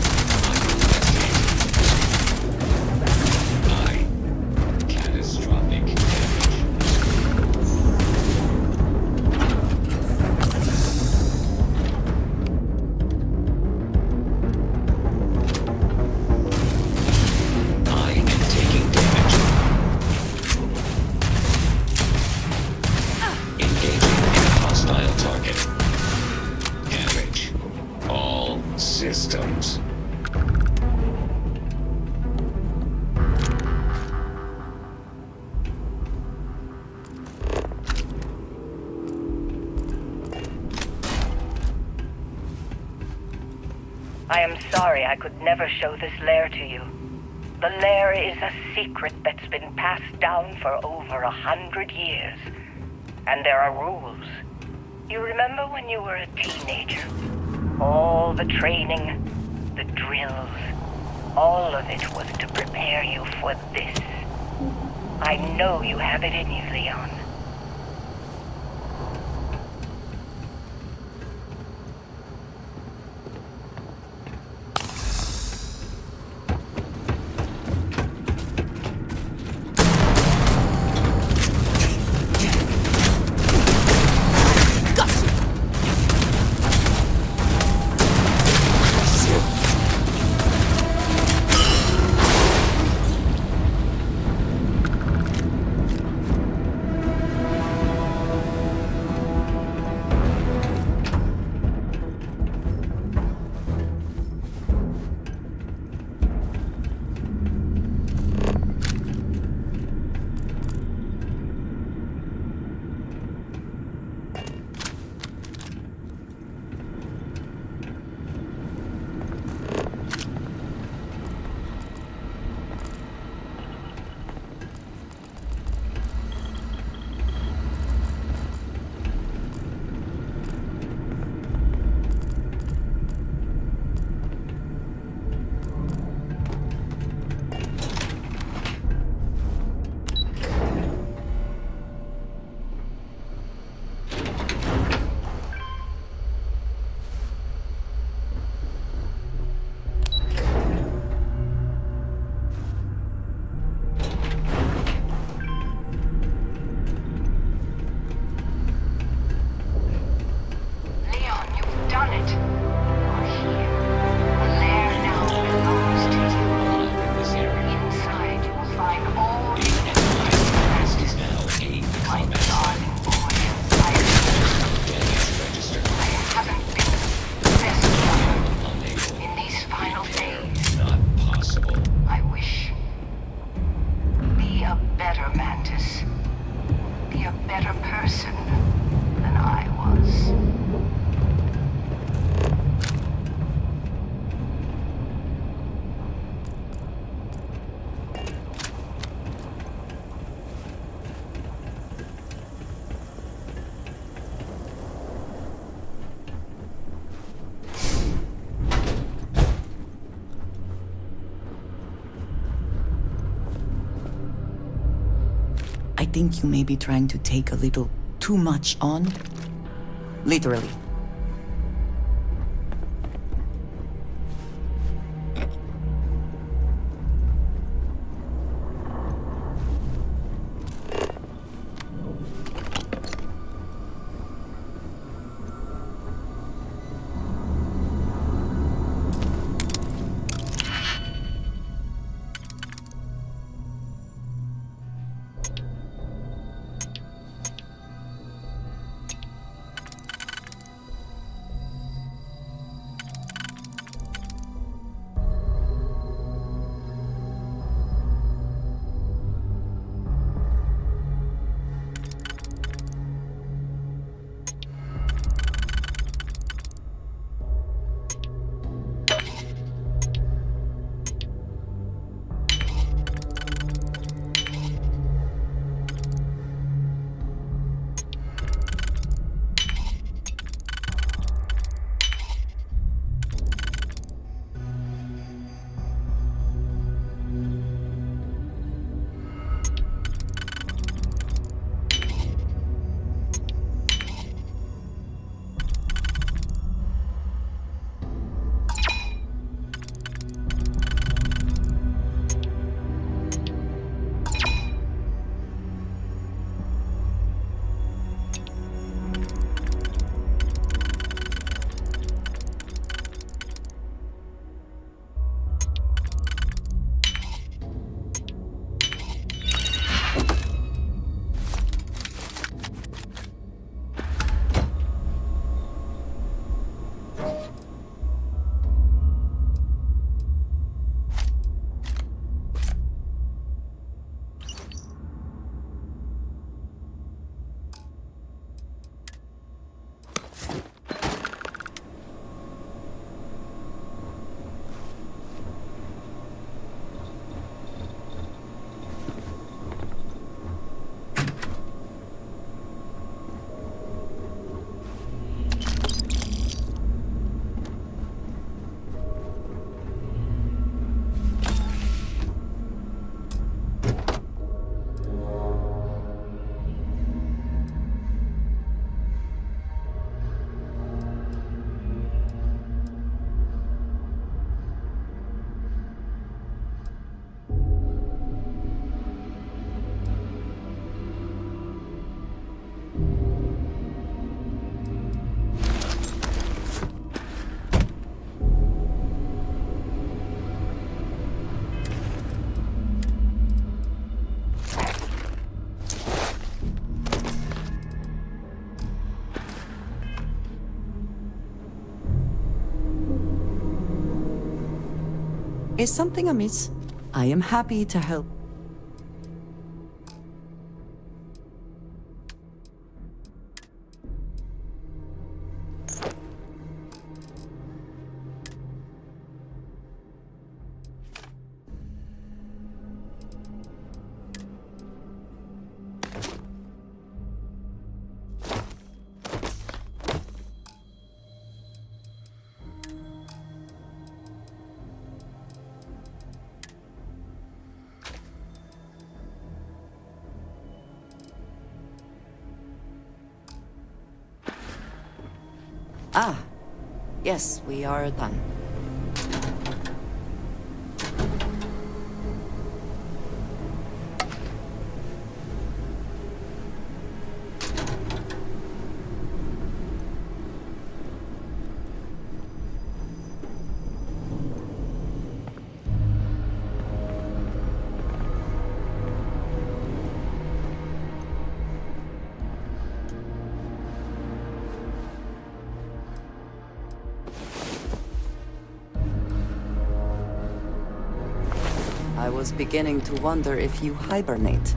I will investigate. Catastrophic damage. I am taking damage. Engaging a hostile target. Damage. All systems. I am sorry I could never show this lair to you. The lair is a secret that's been passed down for over 100 years. And there are rules. You remember when you were a teenager? All the training, the drills, all of it was to prepare you for this. I know you have it in you, Leon. I think you may be trying to take a little too much on. Literally. Is something amiss? I am happy to help. Ah, yes, we are done. I was beginning to wonder if you hibernate.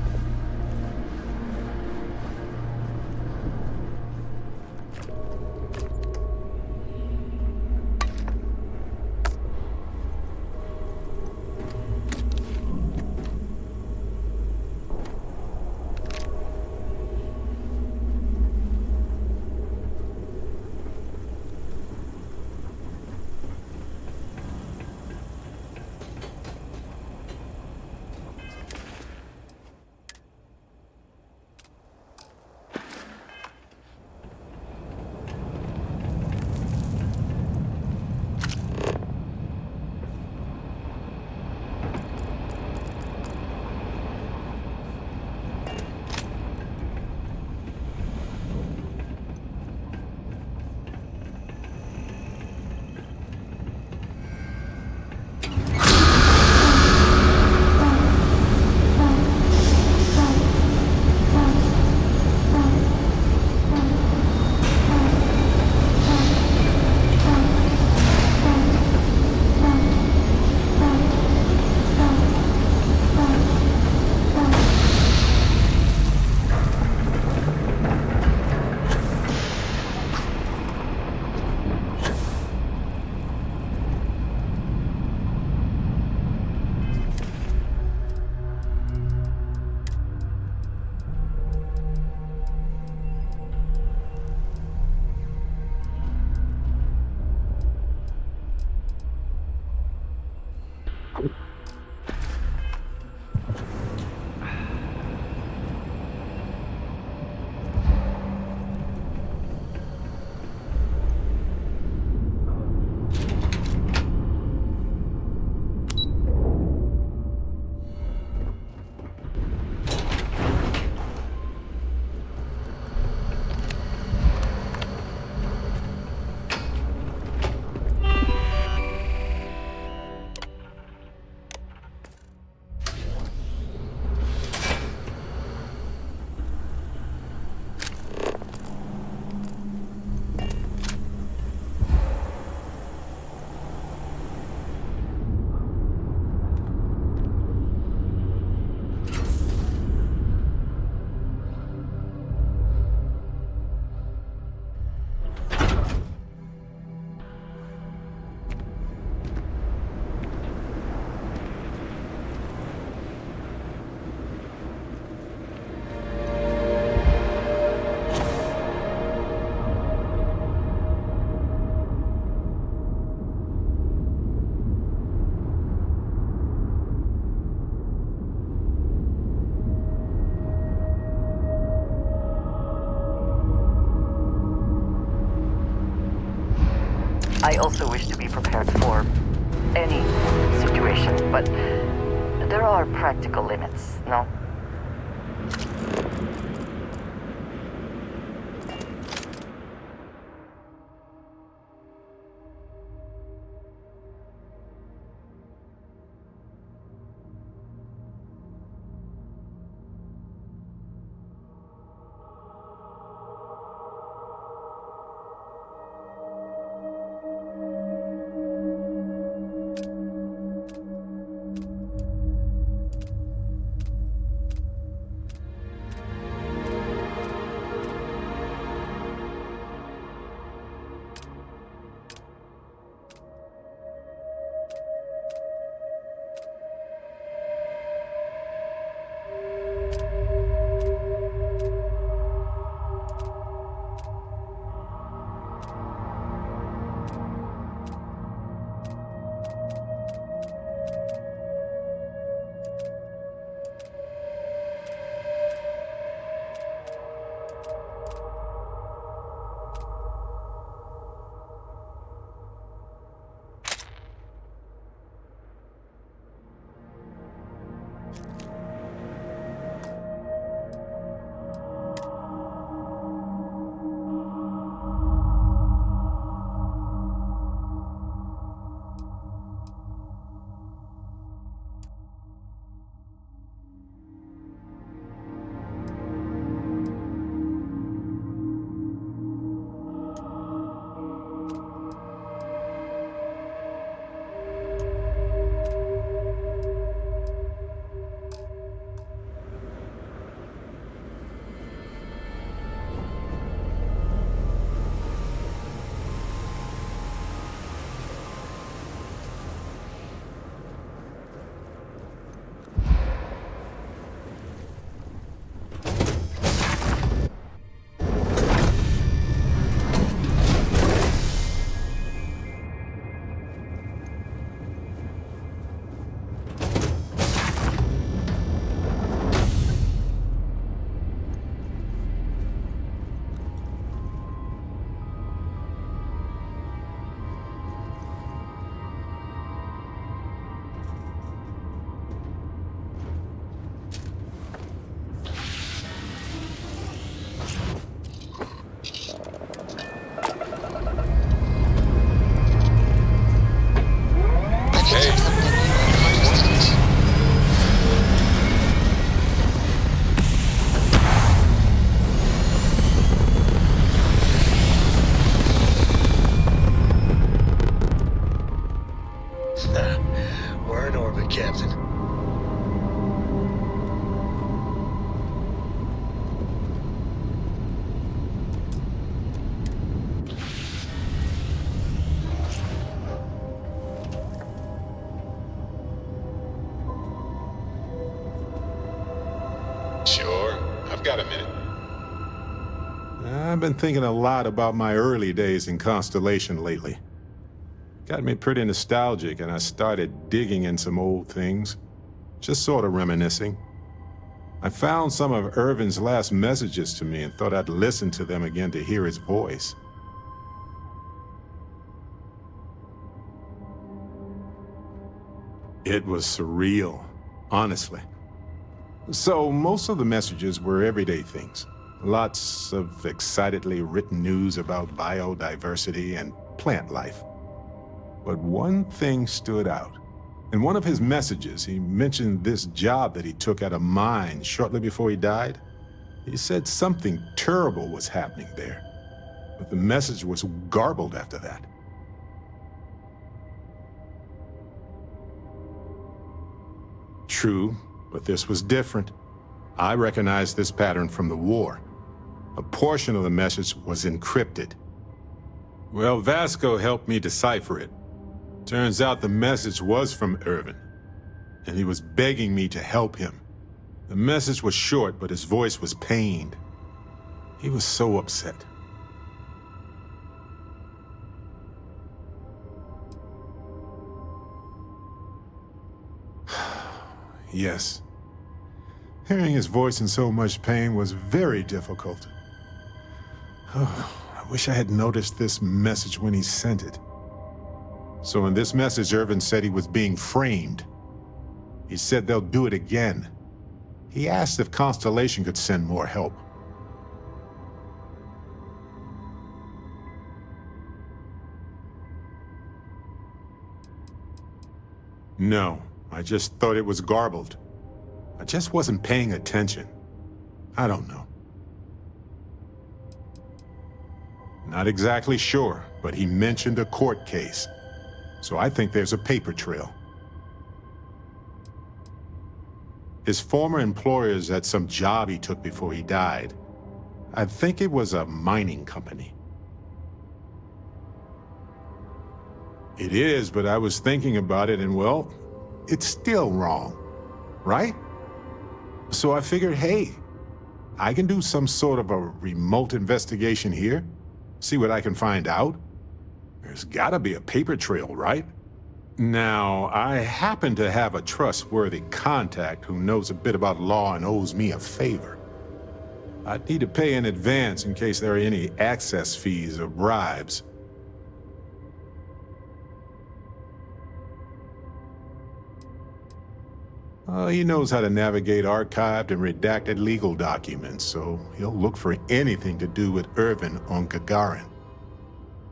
I also wish to be prepared for any situation, but there are practical limits, no? We're in orbit, Captain. Sure, I've got a minute. I've been thinking a lot about my early days in Constellation lately. Got me pretty nostalgic, and I started digging in some old things, just sort of reminiscing. I found some of Irvin's last messages to me and thought I'd listen to them again to hear his voice. It was surreal, honestly. So most of the messages were everyday things. Lots of excitedly written news about biodiversity and plant life. But one thing stood out. In one of his messages, he mentioned this job that he took at a mine shortly before he died. He said something terrible was happening there, but the message was garbled after that. True, but this was different. I recognized this pattern from the war. A portion of the message was encrypted. Well, Vasco helped me decipher it. Turns out the message was from Irvin, and he was begging me to help him. The message was short, but his voice was pained. He was so upset. Yes. Hearing his voice in so much pain was very difficult. Oh, I wish I had noticed this message when he sent it. So in this message, Irvin said he was being framed. He said they'll do it again. He asked if Constellation could send more help. No, I just thought it was garbled. I just wasn't paying attention. I don't know. Not exactly sure, but he mentioned a court case. So I think there's a paper trail. His former employers had some job he took before he died. I think it was a mining company. It is, but I was thinking about it and, well, it's still wrong, right? So I figured, hey, I can do some sort of a remote investigation here, see what I can find out. There's gotta be a paper trail, right? Now, I happen to have a trustworthy contact who knows a bit about law and owes me a favor. I'd need to pay in advance in case there are any access fees or bribes. He knows how to navigate archived and redacted legal documents, so he'll look for anything to do with Irvin on Gagarin.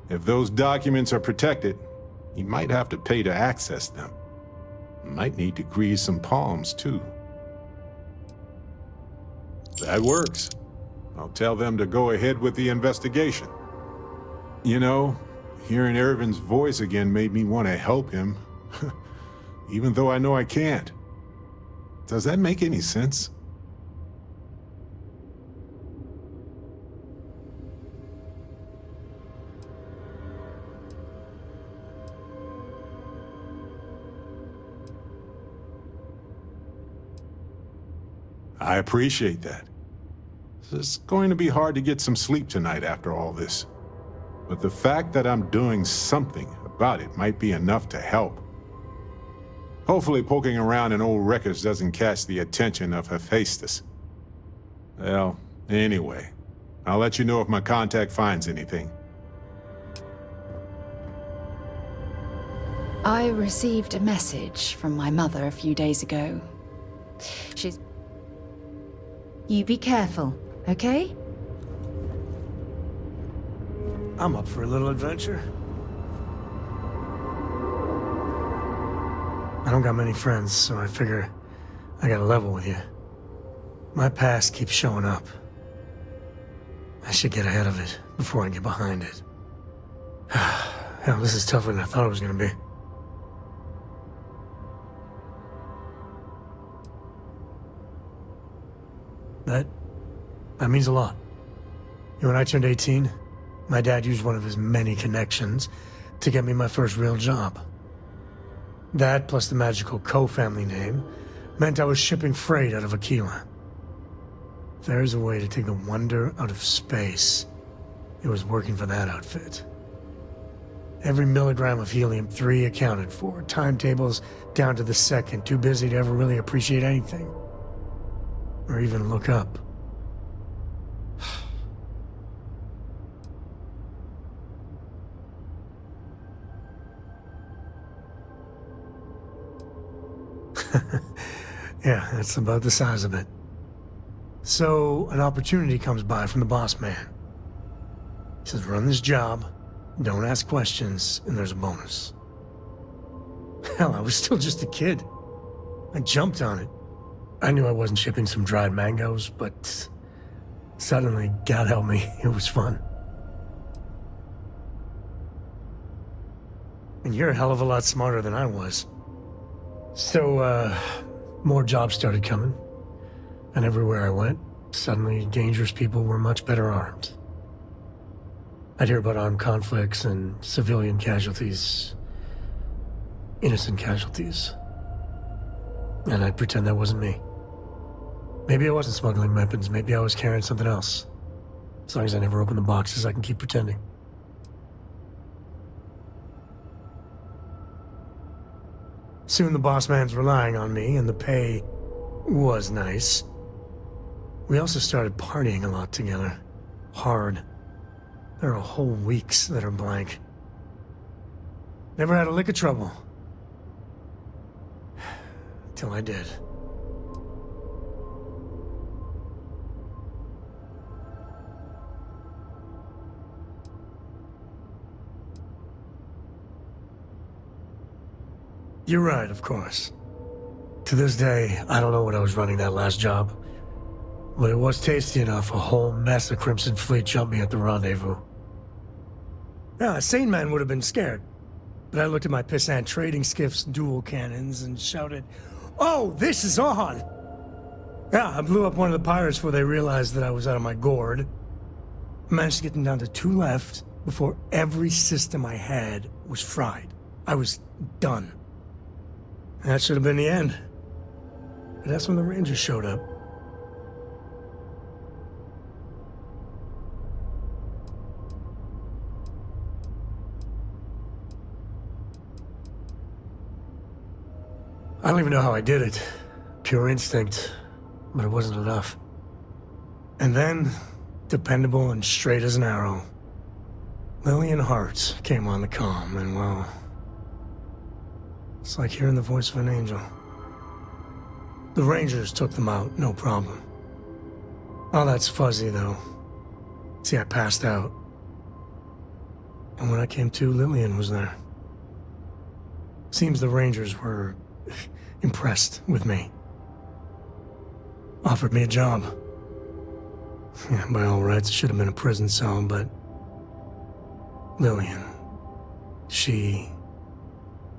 If those documents are protected, he might have to pay to access them. Might need to grease some palms, too. That works. I'll tell them to go ahead with the investigation. You know, hearing Irvin's voice again made me want to help him, even though I know I can't. Does that make any sense? I appreciate that. It's going to be hard to get some sleep tonight after all this. But the fact that I'm doing something about it might be enough to help. Hopefully poking around in old records doesn't catch the attention of Hephaestus. Well, anyway, I'll let you know if my contact finds anything. I received a message from my mother a few days ago. She's... You be careful, okay? I'm up for a little adventure. I don't got many friends, so I figure I gotta level with you. My past keeps showing up. I should get ahead of it before I get behind it. Hell, this is tougher than I thought it was gonna be. That means a lot. You know, when I turned 18, my dad used one of his many connections to get me my first real job. That, plus the magical co-family name, meant I was shipping freight out of Aquila. If there's a way to take the wonder out of space, it was working for that outfit. Every milligram of helium-3 accounted for, timetables down to the second, too busy to ever really appreciate anything. Or even look up. Yeah, that's about the size of it. So, an opportunity comes by from the boss man. He says, run this job, don't ask questions, and there's a bonus. Hell, I was still just a kid. I jumped on it. I knew I wasn't shipping some dried mangoes, but suddenly, God help me, it was fun. And you're a hell of a lot smarter than I was. So, more jobs started coming. And everywhere I went, suddenly dangerous people were much better armed. I'd hear about armed conflicts and civilian casualties. Innocent casualties. And I'd pretend that wasn't me. Maybe I wasn't smuggling weapons, maybe I was carrying something else. As long as I never open the boxes, I can keep pretending. Soon the boss man's relying on me, and the pay was nice. We also started partying a lot together. Hard. There are whole weeks that are blank. Never had a lick of trouble. Till I did. You're right, of course. To this day, I don't know what I was running that last job. But it was tasty enough, a whole mess of Crimson Fleet jumped me at the rendezvous. Yeah, a sane man would have been scared. But I looked at my pissant trading skiff's dual cannons and shouted, "Oh, this is on!" Yeah, I blew up one of the pirates before they realized that I was out of my gourd. I managed to get them down to 2 left before every system I had was fried. I was done. And that should have been the end. But that's when the Rangers showed up. I don't even know how I did it. Pure instinct, but it wasn't enough. And then, dependable and straight as an arrow, Lillian Hart came on the comm, and well, it's like hearing the voice of an angel. The Rangers took them out, no problem. All that's fuzzy, though. See, I passed out. And when I came to, Lillian was there. Seems the Rangers were impressed with me. Offered me a job. Yeah, by all rights, it should have been a prison cell, but Lillian, she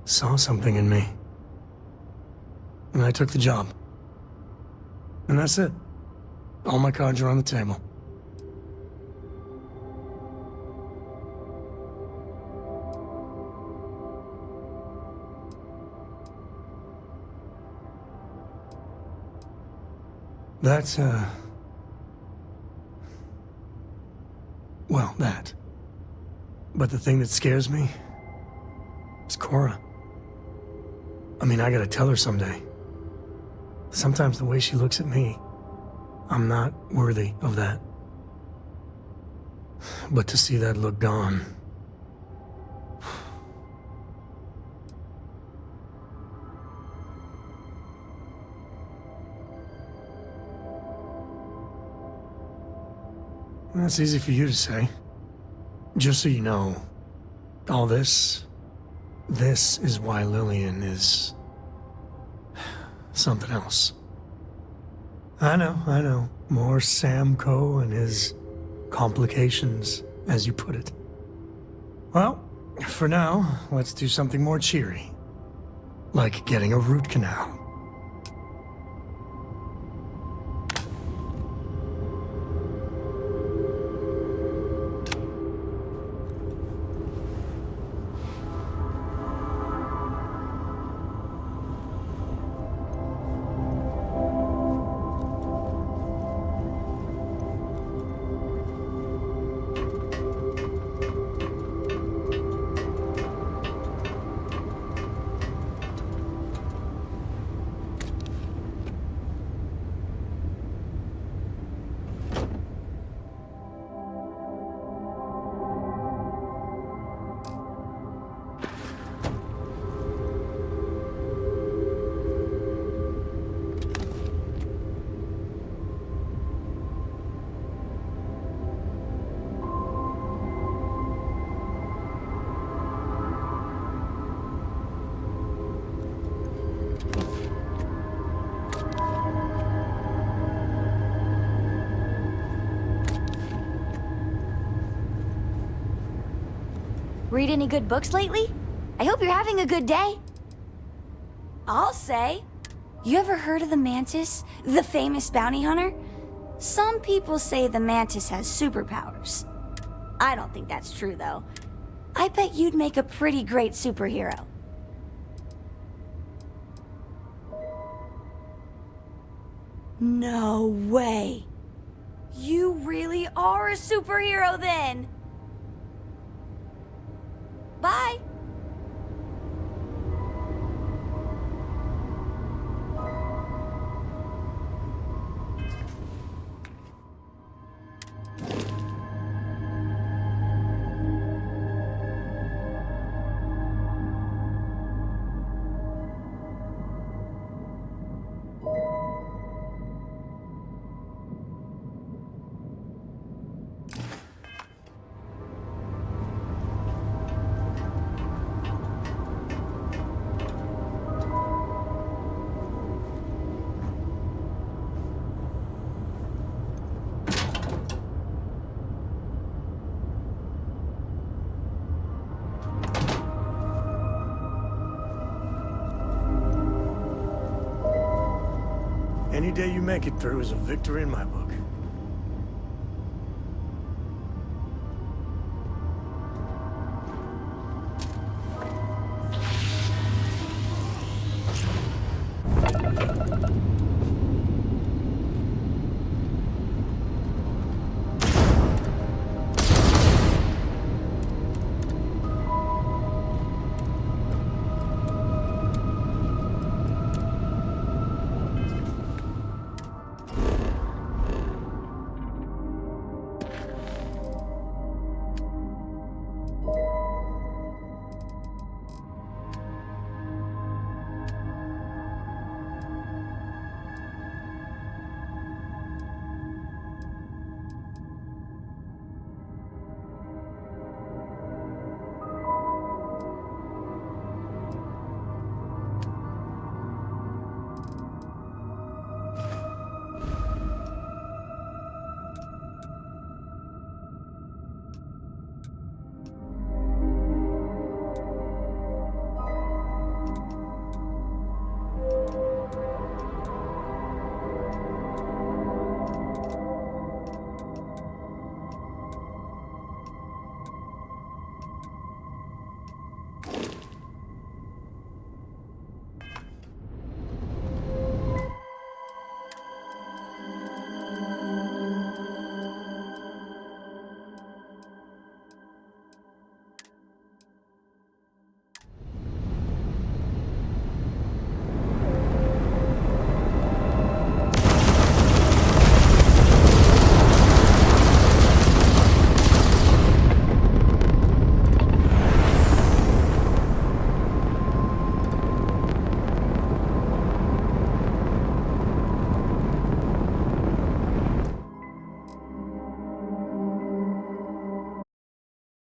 saw something in me. And I took the job. And that's it. All my cards are on the table. That's, well, that. But the thing that scares me is Cora. I mean, I gotta tell her someday. Sometimes the way she looks at me, I'm not worthy of that. But to see that look gone... That's easy for you to say. Just so you know, all this is why Lillian is something else. I know. More Samco and his complications, as you put it. Well, for now, let's do something more cheery. Like getting a root canal. Read any good books lately? I hope you're having a good day. I'll say. You ever heard of the Mantis? The famous bounty hunter? Some people say the Mantis has superpowers. I don't think that's true, though. I bet you'd make a pretty great superhero. No way. You really are a superhero, then. Bye. day you make it through is a victory in my book.